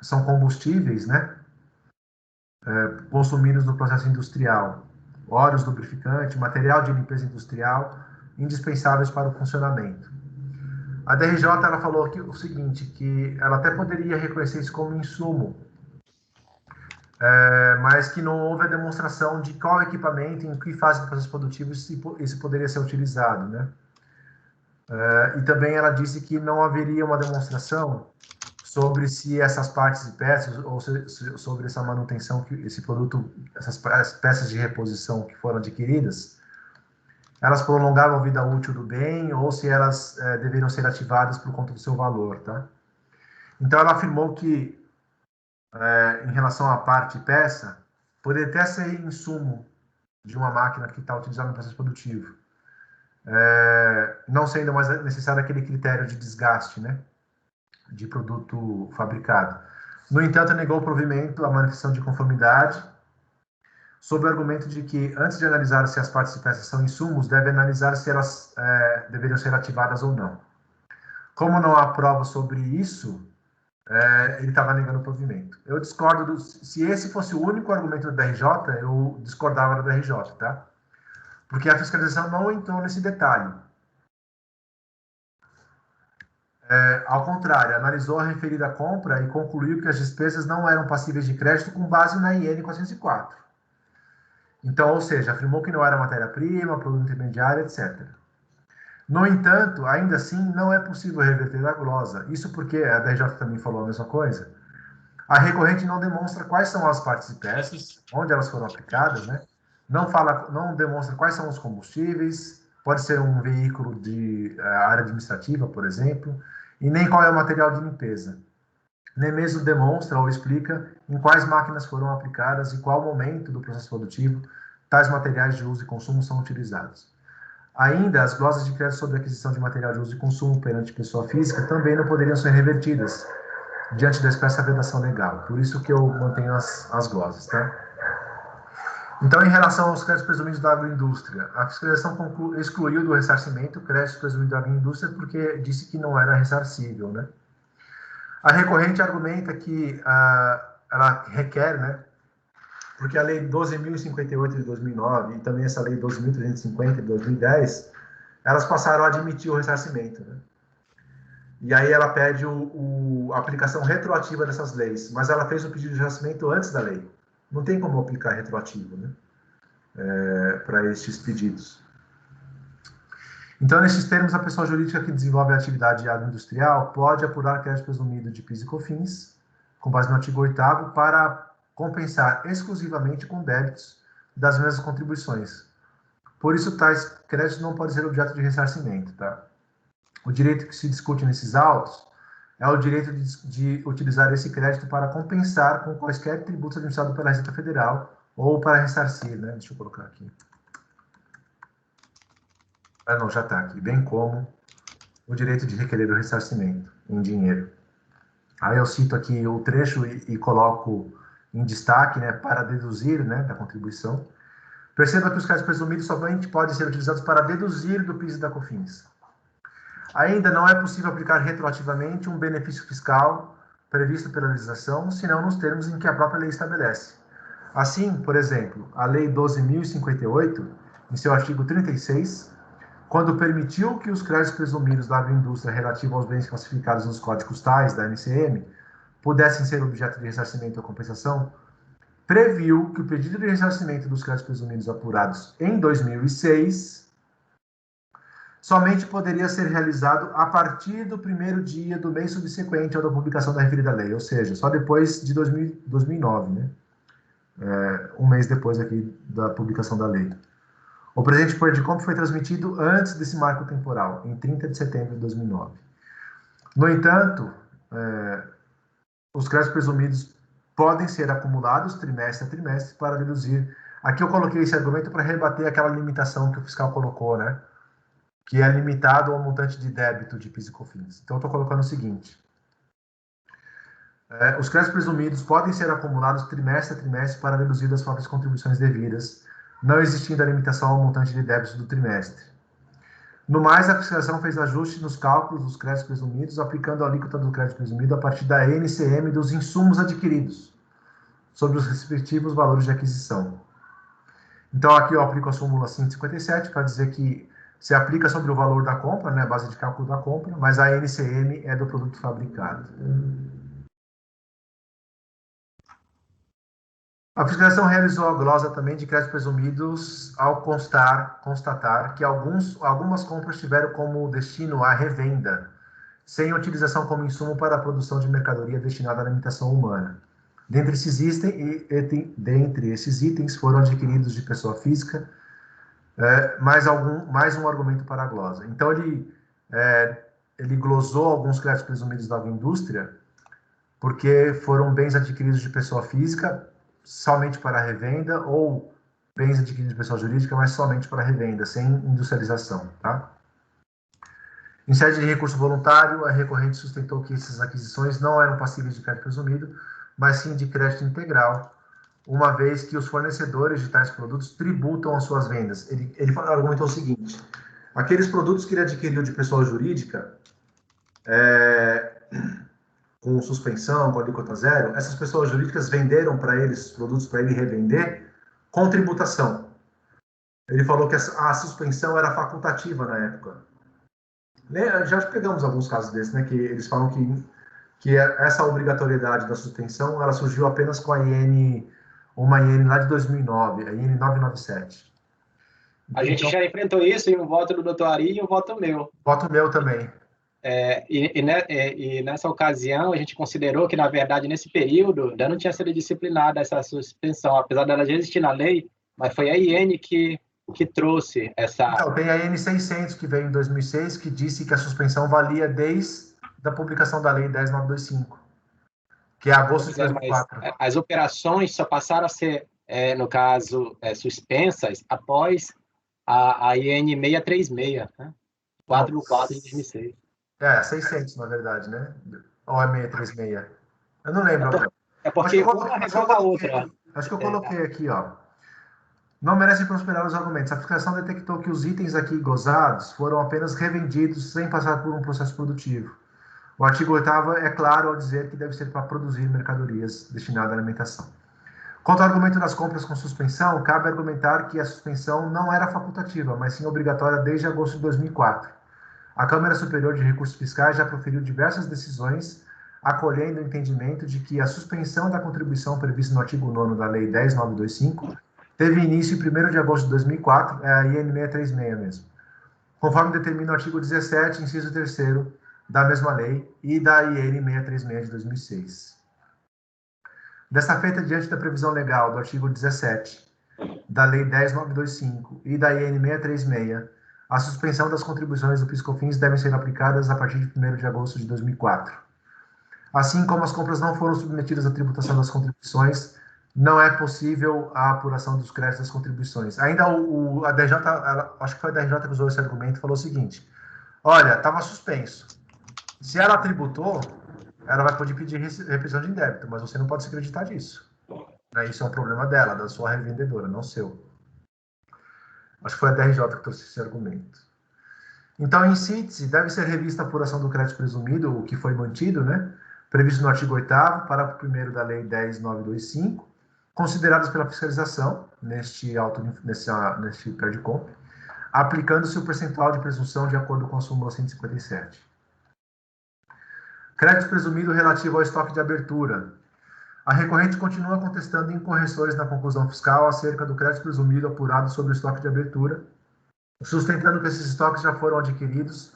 são combustíveis, né? Consumidos no processo industrial, óleos lubrificantes, material de limpeza industrial, indispensáveis para o funcionamento. A DRJ ela falou aqui o seguinte, que ela até poderia reconhecer isso como insumo, mas que não houve a demonstração de qual equipamento, em que fase do processo produtivo isso poderia ser utilizado, né? E também ela disse que não haveria uma demonstração sobre se essas partes e peças, ou sobre essa manutenção, que esse produto, essas peças de reposição que foram adquiridas, elas prolongavam a vida útil do bem, ou se elas deveriam ser ativadas por conta do seu valor, tá? Então, ela afirmou que, em relação à parte e peça, poderia até ser insumo de uma máquina que está utilizada no processo produtivo, não sendo mais necessário aquele critério de desgaste, né, de produto fabricado. No entanto, negou o provimento à manifestação de conformidade, sob o argumento de que, antes de analisar se as partes e peças são insumos, deve analisar se elas deveriam ser ativadas ou não. Como não há prova sobre isso, ele estava negando o provimento. Eu discordo, se esse fosse o único argumento da RJ, eu discordava da RJ, tá? Porque a fiscalização não entrou nesse detalhe. Ao contrário, analisou a referida compra e concluiu que as despesas não eram passíveis de crédito com base na IN 404. Então, ou seja, afirmou que não era matéria-prima, produto intermediário, etc. No entanto, ainda assim, não é possível reverter a glosa. Isso porque, a DRJ também falou a mesma coisa, a recorrente não demonstra quais são as partes e peças, onde elas foram aplicadas, né? Não demonstra quais são os combustíveis, pode ser um veículo de área administrativa, por exemplo, e nem qual é o material de limpeza. Nem mesmo demonstra ou explica em quais máquinas foram aplicadas e qual momento do processo produtivo tais materiais de uso e consumo são utilizados. Ainda, as glosas de crédito sobre aquisição de material de uso e consumo perante pessoa física também não poderiam ser revertidas diante da expressa vedação legal. Por isso que eu mantenho as glosas, tá? Então, em relação aos créditos presumidos da agroindústria, a fiscalização excluiu do ressarcimento créditos presumidos da agroindústria porque disse que não era ressarcível, né? A recorrente argumenta que ela requer, né? Porque a Lei 12.058 de 2009 e também essa Lei 12.350 de 2010, elas passaram a admitir o ressarcimento, né? E aí ela pede a aplicação retroativa dessas leis, mas ela fez o pedido de ressarcimento antes da lei. Não tem como aplicar retroativo, né? Para estes pedidos. Então, nesses termos, a pessoa jurídica que desenvolve a atividade agroindustrial pode apurar crédito presumido de PIS e COFINS, com base no artigo 8º, para compensar exclusivamente com débitos das mesmas contribuições. Por isso, tais créditos não podem ser objeto de ressarcimento, tá? O direito que se discute nesses autos é o direito de utilizar esse crédito para compensar com quaisquer tributos administrados pela Receita Federal ou para ressarcir, né? Deixa eu colocar aqui. Não, já está aqui. Bem como o direito de requerer o ressarcimento em dinheiro. Aí eu cito aqui o trecho e coloco em destaque, né, para deduzir, né, da contribuição. Perceba que os créditos presumidos somente podem ser utilizados para deduzir do PIS e da COFINS. Ainda não é possível aplicar retroativamente um benefício fiscal previsto pela legislação, senão nos termos em que a própria lei estabelece. Assim, por exemplo, a Lei 12.058, em seu artigo 36, quando permitiu que os créditos presumidos da agroindústria relativos aos bens classificados nos códigos tais da NCM pudessem ser objeto de ressarcimento ou compensação, previu que o pedido de ressarcimento dos créditos presumidos apurados em 2006 somente poderia ser realizado a partir do primeiro dia do mês subsequente ao da publicação da referida lei, ou seja, só depois de 2009, né? Um mês depois aqui da publicação da lei. O presente poder de compra foi transmitido antes desse marco temporal, em 30 de setembro de 2009. No entanto, os créditos presumidos podem ser acumulados trimestre a trimestre para deduzir. Aqui eu coloquei esse argumento para rebater aquela limitação que o fiscal colocou, né? Que é limitado ao montante de débito de PIS e COFINS. Então, eu estou colocando o seguinte. Os créditos presumidos podem ser acumulados trimestre a trimestre para deduzir das próprias contribuições devidas, não existindo a limitação ao montante de débito do trimestre. No mais, a fiscalização fez ajuste nos cálculos dos créditos presumidos, aplicando a alíquota do crédito presumido a partir da NCM dos insumos adquiridos, sobre os respectivos valores de aquisição. Então, aqui eu aplico a súmula 157 para dizer que se aplica sobre o valor da compra, né, a base de cálculo da compra, mas a NCM é do produto fabricado. A fiscalização realizou a glosa também de créditos presumidos ao constatar que algumas compras tiveram como destino a revenda, sem utilização como insumo para a produção de mercadoria destinada à alimentação humana. Dentre esses itens foram adquiridos de pessoa física, mais um argumento para a glosa. Então, ele glosou alguns créditos presumidos da agroindústria, porque foram bens adquiridos de pessoa física, somente para revenda, ou bens adquiridos de pessoa jurídica, mas somente para revenda, sem industrialização, tá? Em sede de recurso voluntário, a recorrente sustentou que essas aquisições não eram passíveis de crédito presumido, mas sim de crédito integral, uma vez que os fornecedores de tais produtos tributam as suas vendas. Ele argumentou o seguinte: aqueles produtos que ele adquiriu de pessoa jurídica, com suspensão, com alíquota zero, essas pessoas jurídicas venderam para ele esses produtos para ele revender com tributação. Ele falou que a suspensão era facultativa na época. Já pegamos alguns casos desses, né, que eles falam que essa obrigatoriedade da suspensão ela surgiu apenas com uma IN lá de 2009, a IN 997. A gente já enfrentou isso em um voto do doutor Ari e um voto meu. Voto meu também. E nessa ocasião, a gente considerou que, na verdade, nesse período, ainda não tinha sido disciplinada essa suspensão, apesar dela já existir na lei, mas foi a IN que trouxe essa... Então, tem a IN 600, que veio em 2006, que disse que a suspensão valia desde a publicação da Lei 10925, que é agosto de 2004. As operações só passaram a ser, no caso, suspensas após a IN 636, né? 4 de 2006. 600, na verdade, né? Ou é 636? Eu não lembro. É porque uma resolve a outra. Acho que eu coloquei aqui, ó. Não merecem prosperar os argumentos. A fiscalização detectou que os itens aqui gozados foram apenas revendidos sem passar por um processo produtivo. O artigo 8º é claro ao dizer que deve ser para produzir mercadorias destinadas à alimentação. Quanto ao argumento das compras com suspensão, cabe argumentar que a suspensão não era facultativa, mas sim obrigatória desde agosto de 2004. A Câmara Superior de Recursos Fiscais já proferiu diversas decisões, acolhendo o entendimento de que a suspensão da contribuição prevista no artigo 9º da Lei 10.925 teve início em 1º de agosto de 2004, a IN 636 mesmo, conforme determina o artigo 17, inciso 3º da mesma lei e da IN 636 de 2006. Desta feita, diante da previsão legal do artigo 17 da Lei 10.925 e da IN 636, a suspensão das contribuições do PIS/COFINS devem ser aplicadas a partir de 1º de agosto de 2004. Assim como as compras não foram submetidas à tributação das contribuições, não é possível a apuração dos créditos das contribuições. Ainda a DJ, acho que foi a DJ que usou esse argumento, falou o seguinte: olha, estava suspenso. Se ela tributou, ela vai poder pedir repressão de débito, mas você não pode se acreditar disso. Isso é um problema dela, da sua revendedora, não seu. Acho que foi a DRJ que trouxe esse argumento. Então, em síntese, deve ser revista a apuração do crédito presumido, o que foi mantido, né? Previsto no artigo 8º, parágrafo 1º da Lei 10.925, considerados pela fiscalização, neste CREDICOMP, aplicando-se o percentual de presunção de acordo com a súmula 157. Crédito presumido relativo ao estoque de abertura. A recorrente continua contestando incorreções na conclusão fiscal acerca do crédito presumido apurado sobre o estoque de abertura, sustentando que esses estoques já foram adquiridos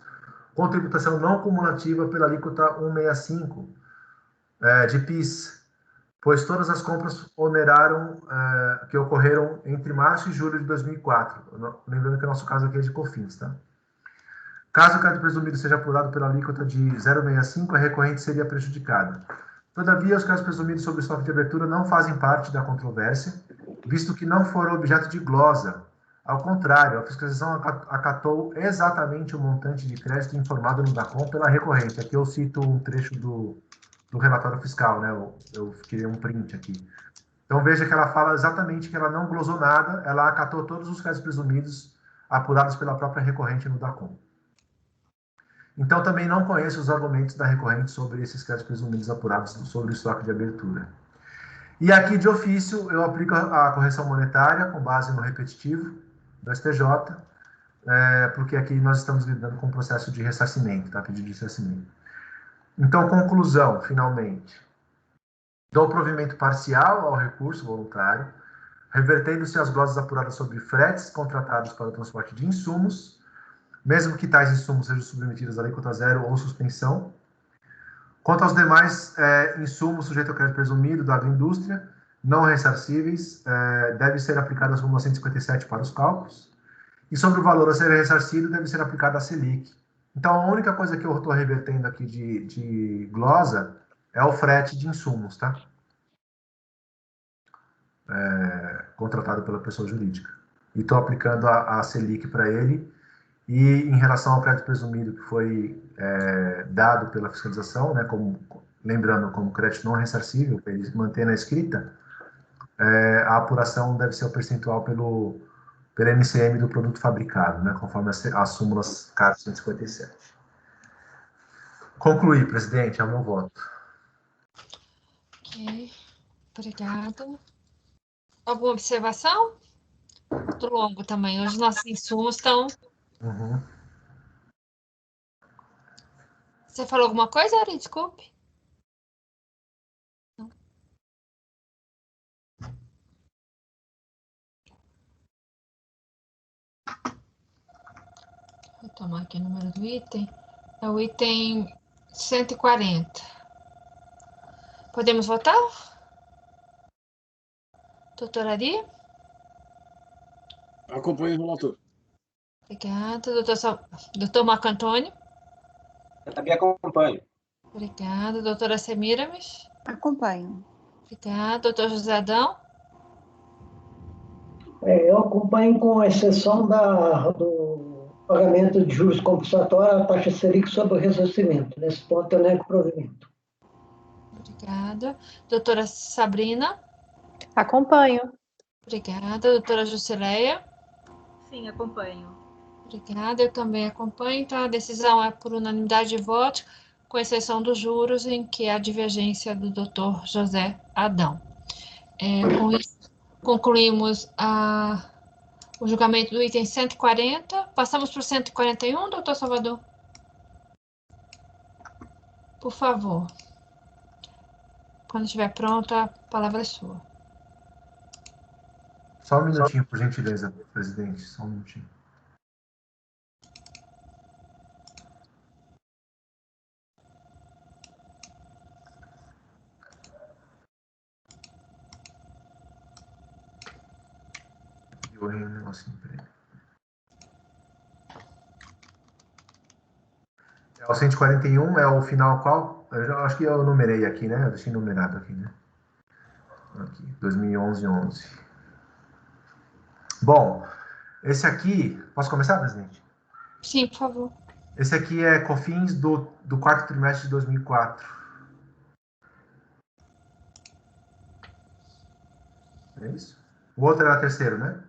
com tributação não cumulativa pela alíquota 165 de PIS, pois todas as compras oneraram que ocorreram entre março e julho de 2004. Lembrando que o nosso caso aqui é de COFINS, tá? Caso o crédito presumido seja apurado pela alíquota de 0,65, a recorrente seria prejudicada. Todavia, os casos presumidos sobre o estoque de abertura não fazem parte da controvérsia, visto que não foram objeto de glosa. Ao contrário, a fiscalização acatou exatamente o montante de crédito informado no DACOM pela recorrente. Aqui eu cito um trecho do relatório fiscal, né? Eu criei um print aqui. Então, veja que ela fala exatamente que ela não glosou nada, ela acatou todos os casos presumidos apurados pela própria recorrente no DACOM. Então, também não conheço os argumentos da recorrente sobre esses casos presumidos apurados sobre o estoque de abertura. E aqui, de ofício, eu aplico a correção monetária com base no repetitivo do STJ, porque aqui nós estamos lidando com o processo de ressarcimento, tá? Pedido de ressarcimento. Então, conclusão, finalmente. Dou provimento parcial ao recurso voluntário, revertendo-se as glosas apuradas sobre fretes contratados para o transporte de insumos, mesmo que tais insumos sejam submetidos à alíquota zero ou suspensão. Quanto aos demais insumos sujeitos ao crédito presumido da agroindústria, não ressarcíveis, deve ser aplicada a súmula 157 para os cálculos. E sobre o valor a ser ressarcido, deve ser aplicada a Selic. Então, a única coisa que eu estou revertendo aqui de glosa é o frete de insumos, tá? Contratado pela pessoa jurídica. E estou aplicando a Selic para ele. E em relação ao crédito presumido que foi dado pela fiscalização, né, lembrando, como crédito não ressarcível, para ele manter na escrita, a apuração deve ser o percentual pelo NCM do produto fabricado, né, conforme as súmulas CARF 157. Concluí, presidente, é o meu voto. Ok, obrigada. Alguma observação? Muito longo também. Hoje nossos insumos estão... Uhum. Você falou alguma coisa, Ari? Desculpe. Não. Vou tomar aqui o número do item. É o item 140. Podemos votar? Doutor Ari? Acompanho o relator. Obrigada. Doutor Marco Antônio? Eu também acompanho. Obrigada. Doutora Semiramis? Acompanho. Obrigada. Doutor José Adão? Eu acompanho com exceção do pagamento de juros compensatórios à taxa Selic sobre o ressarcimento. Nesse ponto eu nego provimento. Obrigada. Doutora Sabrina? Acompanho. Obrigada. Doutora Jusileia? Sim, acompanho. Obrigada, eu também acompanho. Então, a decisão é por unanimidade de votos, com exceção dos juros, em que há divergência do doutor José Adão. Com isso, concluímos o julgamento do item 140. Passamos para o 141, doutor Salvador? Por favor. Quando estiver pronta, a palavra é sua. Só um minutinho, por gentileza, presidente. Só um minutinho. Eu errei um negocinho, peraí. O 141 é o final qual? Eu acho que eu numerei aqui, né? Eu deixei numerado aqui, né? Aqui, 2011-11. Bom, esse aqui... Posso começar, presidente? Sim, por favor. Esse aqui é COFINS do quarto trimestre de 2004. É isso? O outro era terceiro, né?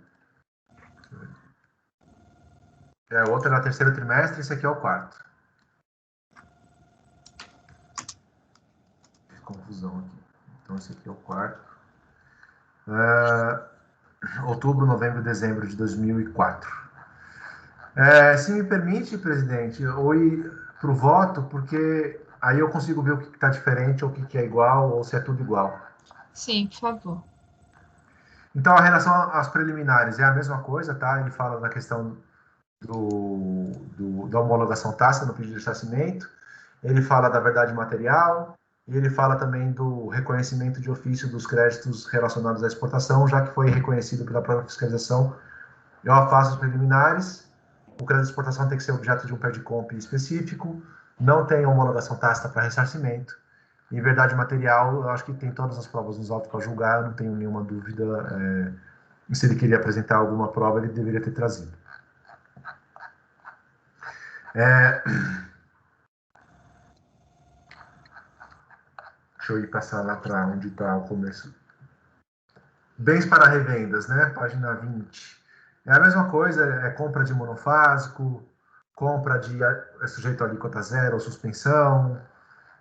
O outro era terceiro trimestre, esse aqui é o quarto. Fiz confusão aqui. Então, esse aqui é o quarto. Outubro, novembro, dezembro de 2004. Se me permite, presidente, eu ir para o voto, porque aí eu consigo ver o que está diferente, ou o que é igual, ou se é tudo igual. Sim, por favor. Então, a relação às preliminares é a mesma coisa, tá? Ele fala da questão da homologação tácita no pedido de ressarcimento, ele fala da verdade material, e ele fala também do reconhecimento de ofício dos créditos relacionados à exportação, já que foi reconhecido pela própria fiscalização. Eu afasto os preliminares, o crédito de exportação tem que ser objeto de um PERDCOMP específico, não tem homologação tácita para ressarcimento, Em verdade material, eu acho que tem todas as provas nos autos para julgar, eu não tenho nenhuma dúvida. E se ele queria apresentar alguma prova, ele deveria ter trazido. Deixa eu ir passar lá para onde está o começo. Bens para revendas, né? Página 20. É a mesma coisa, é compra de monofásico, compra de sujeito a alíquota zero ou suspensão.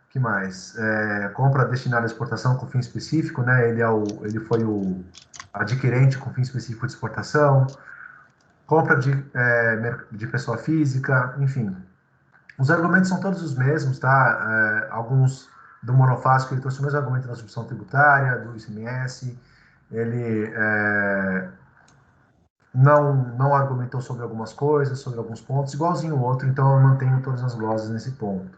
Que mais? Compra destinada à exportação com fim específico, né? Ele foi o adquirente com fim específico de exportação. Compra de pessoa física, enfim. Os argumentos são todos os mesmos, tá? Alguns do monofásico, ele trouxe o mesmo argumento da substituição tributária, do ICMS. Ele não argumentou sobre algumas coisas, sobre alguns pontos, igualzinho o outro, então eu mantenho todas as glosas nesse ponto.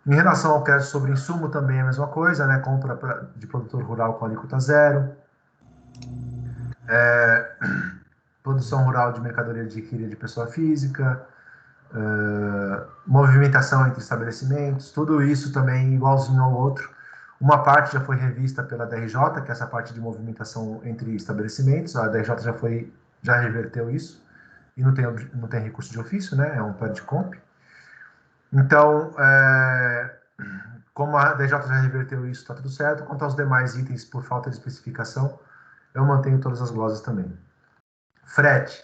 Em relação ao crédito sobre insumo, também é a mesma coisa, né? Compra de produtor rural com alíquota zero. Produção rural de mercadoria adquirida de pessoa física. Movimentação entre estabelecimentos. Tudo isso também igualzinho ao outro. Uma parte já foi revista pela DRJ, que é essa parte de movimentação entre estabelecimentos. A DRJ já reverteu isso. E não tem recurso de ofício, né? É um pé de comp. Então, como a DJ já reverteu isso, está tudo certo. Quanto aos demais itens, por falta de especificação, eu mantenho todas as glosas também. Frete.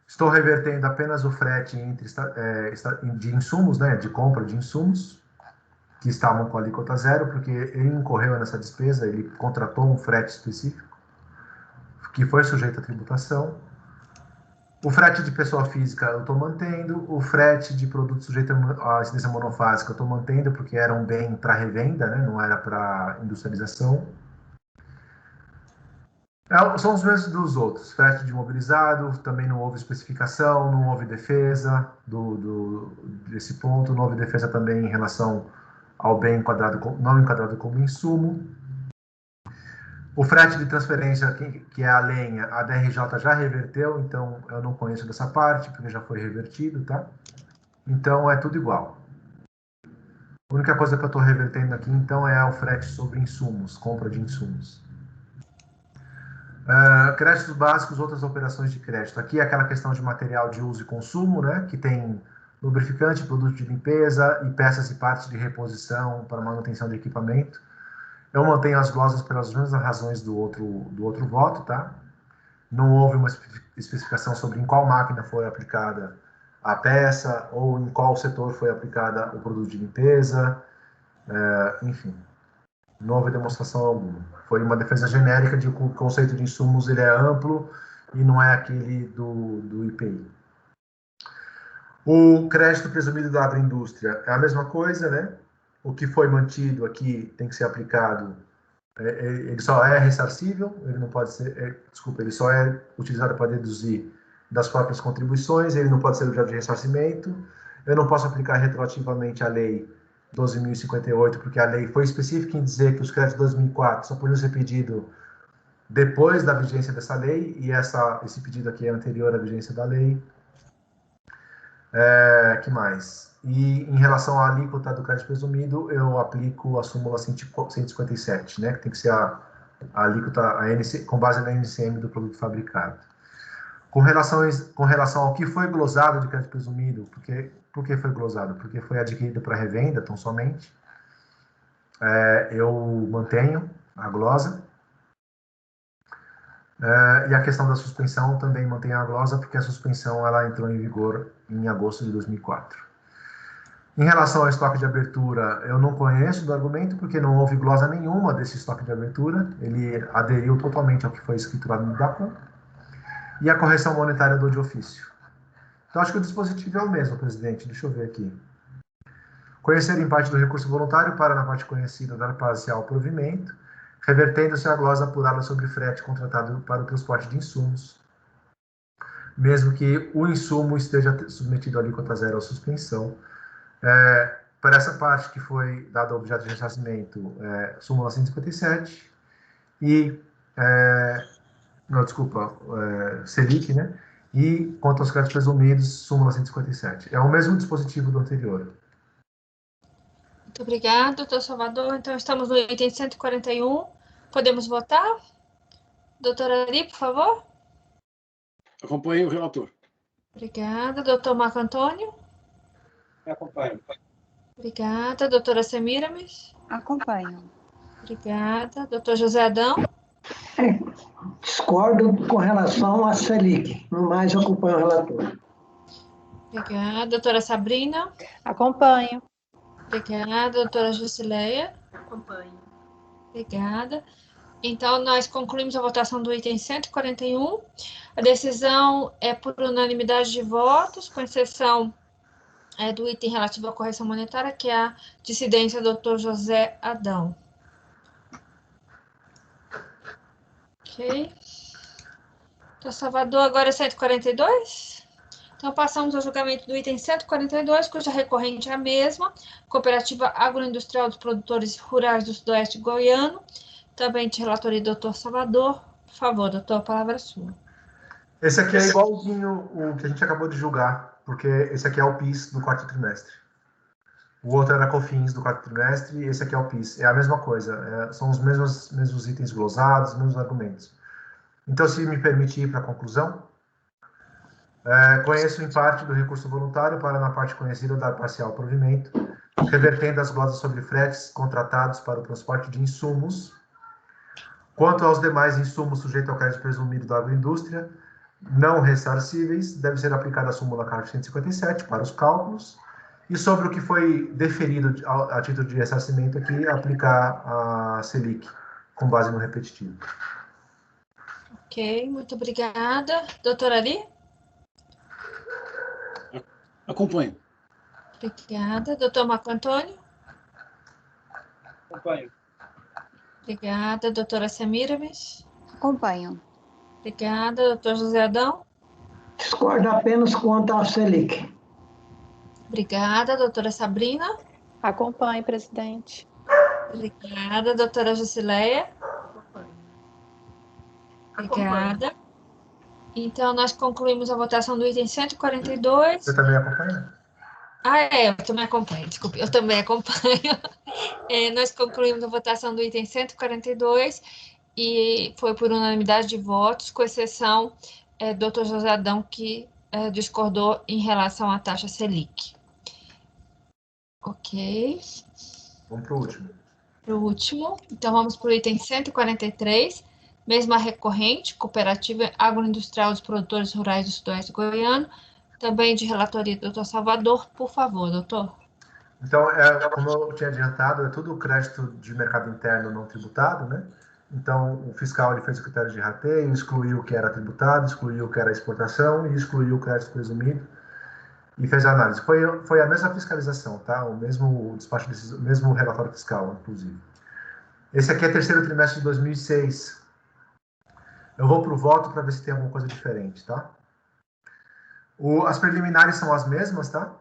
Estou revertendo apenas o frete de insumos, né, de compra de insumos, que estavam com a alíquota zero, porque ele incorreu nessa despesa, ele contratou um frete específico, que foi sujeito à tributação. O frete de pessoa física eu estou mantendo, o frete de produto sujeito à incidência monofásica eu estou mantendo, porque era um bem para revenda, né? Não era para industrialização. São os mesmos dos outros. Frete de imobilizado, também não houve especificação, não houve defesa desse ponto, não houve defesa também em relação ao bem não enquadrado como insumo. O frete de transferência, que é a lenha, a DRJ já reverteu, então eu não conheço dessa parte, porque já foi revertido, tá? Então é tudo igual. A única coisa que eu estou revertendo aqui, então, é o frete sobre insumos, compra de insumos. Créditos básicos, outras operações de crédito. Aqui é aquela questão de material de uso e consumo, né? Que tem lubrificante, produto de limpeza e peças e partes de reposição para manutenção de equipamento. Eu mantenho as glosas pelas mesmas razões do outro voto, tá? Não houve uma especificação sobre em qual máquina foi aplicada a peça ou em qual setor foi aplicada o produto de limpeza, enfim, não houve demonstração alguma. Foi uma defesa genérica de que o conceito de insumos ele é amplo e não é aquele do IPI. O crédito presumido da agroindústria é a mesma coisa, né? O que foi mantido aqui tem que ser aplicado, ele só é ressarcível, ele não pode ser, ele só é utilizado para deduzir das próprias contribuições, ele não pode ser objeto de ressarcimento, eu não posso aplicar retroativamente a lei 12.058, porque a lei foi específica em dizer que os créditos de 2004 só podiam ser pedidos depois da vigência dessa lei, e esse pedido aqui é anterior à vigência da lei. Que mais? E em relação à alíquota do crédito presumido, eu aplico a súmula 157, né, que tem que ser a alíquota com base na NCM do produto fabricado. Com relação ao que foi glosado de crédito presumido, por que foi glosado? Porque foi adquirido para revenda, tão somente. Eu mantenho a glosa. E a questão da suspensão também mantém a glosa, porque a suspensão ela entrou em vigor em agosto de 2004. Em relação ao estoque de abertura, eu não conheço do argumento, porque não houve glosa nenhuma desse estoque de abertura, ele aderiu totalmente ao que foi escriturado no DACOM, e a correção monetária do de ofício. Então, acho que o dispositivo é o mesmo, presidente, deixa eu ver aqui. Conhecer em parte do recurso voluntário para, na parte conhecida, dar parcial provimento, revertendo-se a glosa apurada sobre frete contratado para o transporte de insumos, mesmo que o insumo esteja submetido a alíquota zero ou suspensão. Para essa parte que foi dado ao objeto de ressarcimento, súmula 157, e, Selic, né? E quanto aos créditos presumidos, súmula 157. É o mesmo dispositivo do anterior. Muito obrigada, doutor Salvador. Então, estamos no item 141. Podemos votar? Doutora Ari, por favor. Acompanho o relator. Obrigada. Doutor Marco Antônio. Eu acompanho. Obrigada. Doutora Semiramis. Acompanho. Obrigada. Doutor José Adão. Discordo com relação à Selic. No mais, acompanho o relator. Obrigada. Doutora Sabrina. Acompanho. Obrigada. Doutora Jusileia. Acompanho. Obrigada. Então, nós concluímos a votação do item 141. A decisão é por unanimidade de votos, com exceção do item relativo à correção monetária, que é a dissidência do Dr. José Adão. Ok. Então, Salvador, agora é 142. Então, passamos ao julgamento do item 142, cuja recorrente é a mesma, Cooperativa Agroindustrial dos Produtores Rurais do Sudoeste Goiano, também de relatoria do doutor Salvador. Por favor, doutor, a palavra é sua. Esse aqui é igualzinho o que a gente acabou de julgar, porque esse aqui é o PIS do quarto trimestre. O outro era COFINS do quarto trimestre, e esse aqui é o PIS. É a mesma coisa, são os mesmos itens glosados, os mesmos argumentos. Então, se me permite ir para a conclusão, conheço em parte do recurso voluntário para, na parte conhecida, dar parcial provimento, revertendo as glosas sobre fretes contratados para o transporte de insumos. Quanto aos demais insumos sujeitos ao crédito presumido da agroindústria, não ressarcíveis, deve ser aplicada a súmula CARF 157 para os cálculos, e sobre o que foi deferido a título de ressarcimento aqui, aplicar a Selic, com base no repetitivo. Ok, muito obrigada. Doutora Ari? Acompanho. Obrigada. Doutor Marco Antônio? Acompanho. Obrigada. Doutora Semiramis? Acompanho. Obrigada. Doutor José Adão? Discordo apenas quanto à Selic. Obrigada. Doutora Sabrina? Acompanho, presidente. Obrigada. Doutora Jusileia? Acompanho. Obrigada. Então, nós concluímos a votação do item 142. Você também acompanha? Eu também acompanho, desculpe, eu também acompanho. Nós concluímos a votação do item 142 e foi por unanimidade de votos, com exceção do Dr. José Adão, que discordou em relação à taxa Selic. Ok. Vamos para o último. Para o último, então vamos para o item 143, mesma recorrente, Cooperativa Agroindustrial dos Produtores Rurais do Sudoeste Goiano, também de relatoria do Dr. Salvador. Por favor, doutor. Então, como eu tinha adiantado, é tudo crédito de mercado interno não tributado, né? Então, o fiscal ele fez o critério de rateio, excluiu o que era tributado, excluiu o que era exportação e excluiu o crédito presumido e fez a análise. Foi a mesma fiscalização, tá? O mesmo despacho, o mesmo relatório fiscal, inclusive. Esse aqui é terceiro trimestre de 2006. Eu vou para o voto para ver se tem alguma coisa diferente, tá? As preliminares são as mesmas, tá?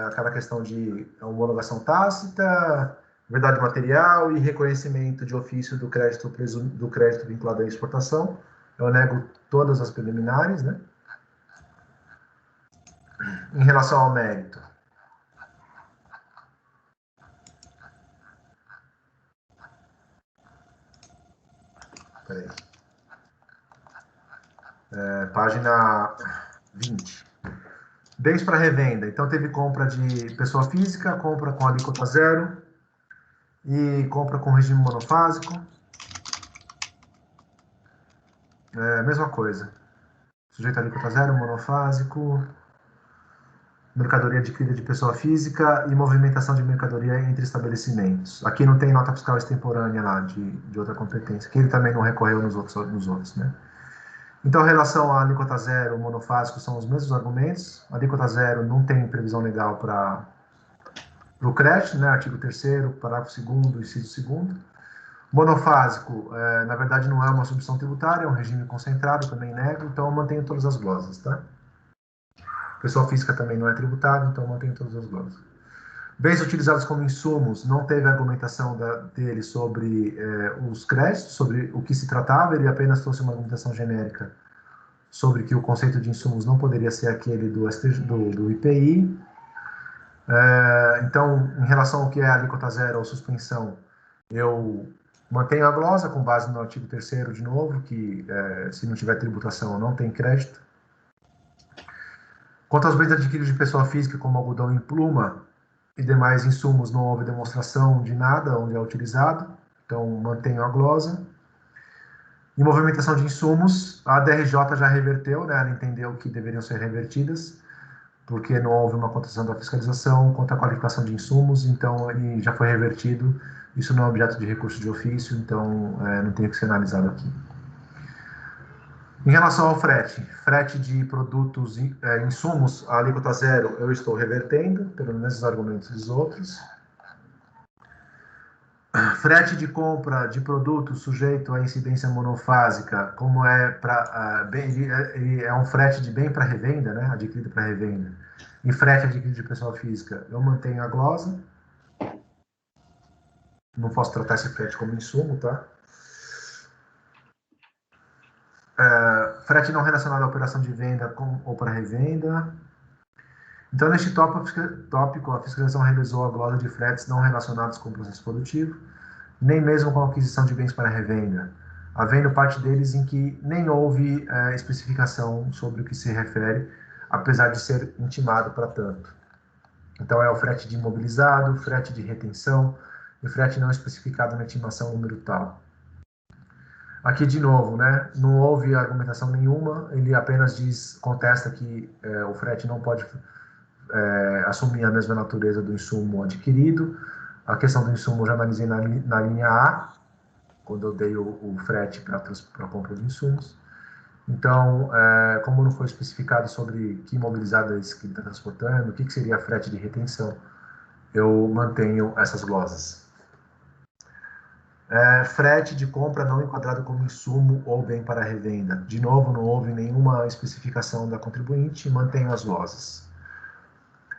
Aquela questão de homologação tácita, verdade material e reconhecimento de ofício do crédito vinculado à exportação. Eu nego todas as preliminares, né? Em relação ao mérito. Peraí. Página 20. Bens para revenda. Então, teve compra de pessoa física, compra com alíquota zero e compra com regime monofásico. Mesma coisa. Sujeito a alíquota zero, monofásico, mercadoria adquirida de pessoa física e movimentação de mercadoria entre estabelecimentos. Aqui não tem nota fiscal extemporânea lá de outra competência, que ele também não recorreu nos outros, né? Então, em relação à alíquota zero, o monofásico são os mesmos argumentos. A alíquota zero não tem previsão legal para o crédito, né? Artigo 3º, parágrafo 2º, inciso 2º. Monofásico, na verdade, não é uma substituição tributária, é um regime concentrado, também nego, então eu mantenho todas as glosas, tá? Pessoa física também não é tributada, então eu mantenho todas as glosas. Bens utilizados como insumos, não teve argumentação dele sobre os créditos, sobre o que se tratava, ele apenas trouxe uma argumentação genérica sobre que o conceito de insumos não poderia ser aquele do IPI. Então, em relação ao que é a alíquota zero ou suspensão, eu mantenho a glosa com base no artigo 3º de novo, que se não tiver tributação não tem crédito. Quanto aos bens adquiridos de pessoa física, como algodão em pluma e demais insumos, não houve demonstração de nada onde é utilizado, então mantenho a glosa. Em movimentação de insumos, a DRJ já reverteu, né? Ela entendeu que deveriam ser revertidas, porque não houve uma contestação da fiscalização contra a qualificação de insumos, então ele já foi revertido. Isso não é objeto de recurso de ofício, então não tem que ser analisado aqui. Em relação ao frete de produtos, insumos, a alíquota zero eu estou revertendo, pelos mesmos argumentos dos outros. Frete de compra de produtos sujeito à incidência monofásica, como ele é um frete de bem para revenda, né, adquirido para revenda, e frete adquirido de pessoa física, eu mantenho a glosa. Não posso tratar esse frete como insumo, tá? Frete não relacionado à operação de venda ou para revenda. Então, neste tópico, a fiscalização realizou a glosa de fretes não relacionados com o processo produtivo, nem mesmo com a aquisição de bens para revenda, havendo parte deles em que nem houve especificação sobre o que se refere, apesar de ser intimado para tanto. Então, é o frete de imobilizado, frete de retenção e frete não especificado na intimação número tal. Aqui, de novo, né, não houve argumentação nenhuma, ele apenas contesta que o frete não pode assumir a mesma natureza do insumo adquirido. A questão do insumo eu já analisei na linha A, quando eu dei o frete para a compra de insumos. Então, como não foi especificado sobre que imobilizado é esse que ele está transportando, o que seria frete de retenção, eu mantenho essas glosas. Frete de compra não enquadrado como insumo ou bem para revenda. De novo, não houve nenhuma especificação da contribuinte, mantenho as glosas.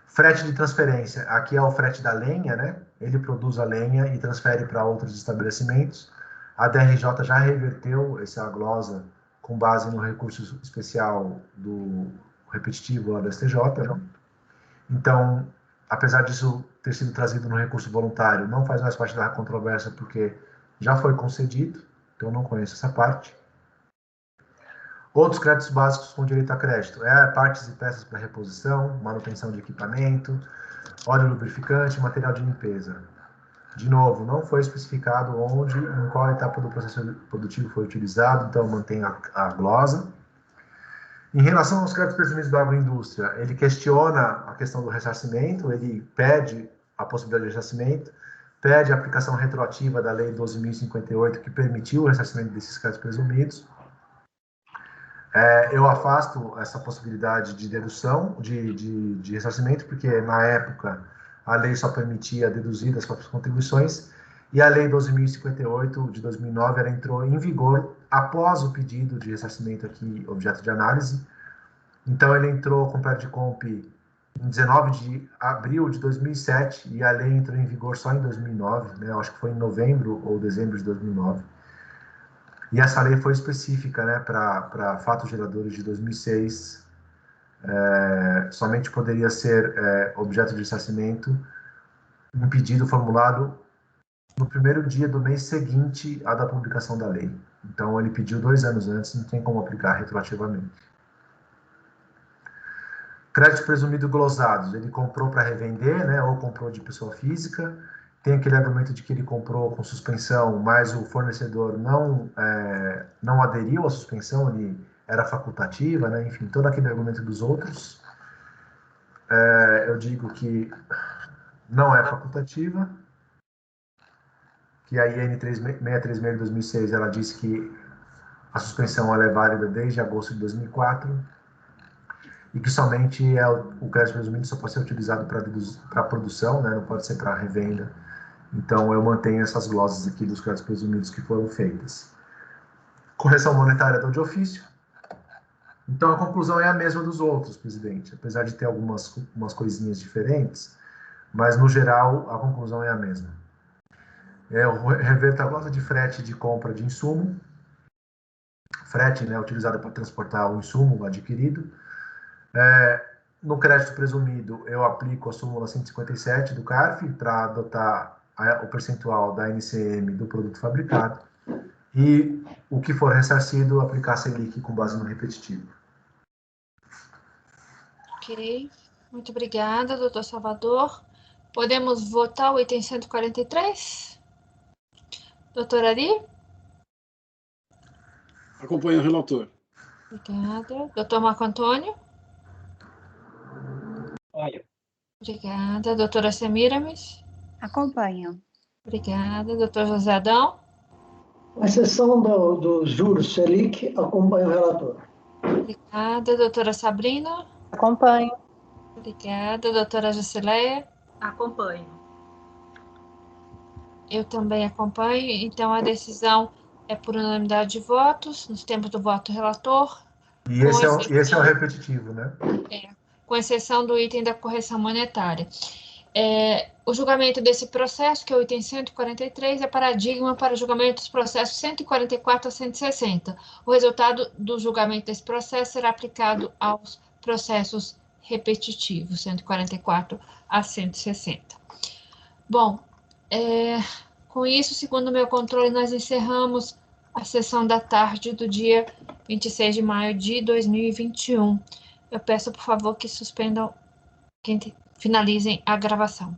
Frete de transferência, aqui é o frete da lenha, né? Ele produz a lenha e transfere para outros estabelecimentos. A DRJ já reverteu essa glosa com base no recurso especial do repetitivo lá do STJ. Né? Então, apesar disso ter sido trazido no recurso voluntário, não faz mais parte da controvérsia porque já foi concedido, então eu não conheço essa parte. Outros créditos básicos com direito a crédito, partes e peças para reposição, manutenção de equipamento, óleo lubrificante, material de limpeza. De novo, não foi especificado onde, em qual etapa do processo produtivo foi utilizado, então eu mantenho a glosa. Em relação aos créditos presumidos da agroindústria, ele questiona a questão do ressarcimento, ele pede a possibilidade de ressarcimento, pede a aplicação retroativa da Lei 12.058, que permitiu o ressarcimento desses créditos presumidos. Eu afasto essa possibilidade de dedução, de ressarcimento, porque na época a lei só permitia deduzir das próprias contribuições, e a Lei 12.058 de 2009 ela entrou em vigor após o pedido de ressarcimento aqui, objeto de análise. Então, ele entrou com PERDCOMP em 19 de abril de 2007, e a lei entrou em vigor só em 2009, né? Eu acho que foi em novembro ou dezembro de 2009. E essa lei foi específica, né, para fatos geradores de 2006. Somente poderia ser objeto de ressarcimento um pedido formulado no primeiro dia do mês seguinte à da publicação da lei. Então, ele pediu 2 anos antes, não tem como aplicar retroativamente. Créditos presumidos glosados, ele comprou para revender, né, ou comprou de pessoa física. Tem aquele argumento de que ele comprou com suspensão, mas o fornecedor não aderiu à suspensão, ele era facultativa, né, enfim, todo aquele argumento dos outros. Eu digo que não é facultativa, que a IN 636 de 2006, ela diz que a suspensão ela é válida desde agosto de 2004, e que somente o crédito presumido só pode ser utilizado para produção, né, não pode ser para revenda. Então, eu mantenho essas glosas aqui dos créditos presumidos que foram feitas. Correção monetária do de ofício. Então, a conclusão é a mesma dos outros, presidente, apesar de ter umas coisinhas diferentes, mas, no geral, a conclusão é a mesma. Eu reverto a glosa de frete de compra de insumo, frete, né, utilizado para transportar o insumo adquirido. no crédito presumido, eu aplico a súmula 157 do CARF para adotar o percentual da NCM do produto fabricado. E o que for ressarcido, aplicar a Selic com base no repetitivo. Ok. Muito obrigada, doutor Salvador. Podemos votar o item 143? Doutor Ari? Acompanho o relator. Obrigada. Doutor Marco Antônio? Olha, Obrigada. Doutora Semiramis? Acompanho. Obrigada. Doutor José Adão? Com exceção dos juros Selic, acompanho o relator. Obrigada. Doutora Sabrina? Acompanho. Obrigada. Doutora Jusileia? Acompanho. Eu também acompanho. Então, a decisão é por unanimidade de votos, nos termos do voto relator, E esse é o repetitivo, né? com exceção do item da correção monetária. O julgamento desse processo, que é o item 143, é paradigma para o julgamento dos processos 144 a 160. O resultado do julgamento desse processo será aplicado aos processos repetitivos, 144 a 160. Bom, com isso, segundo o meu controle, nós encerramos a sessão da tarde do dia 26 de maio de 2021. Eu peço, por favor, que suspendam, que finalizem a gravação.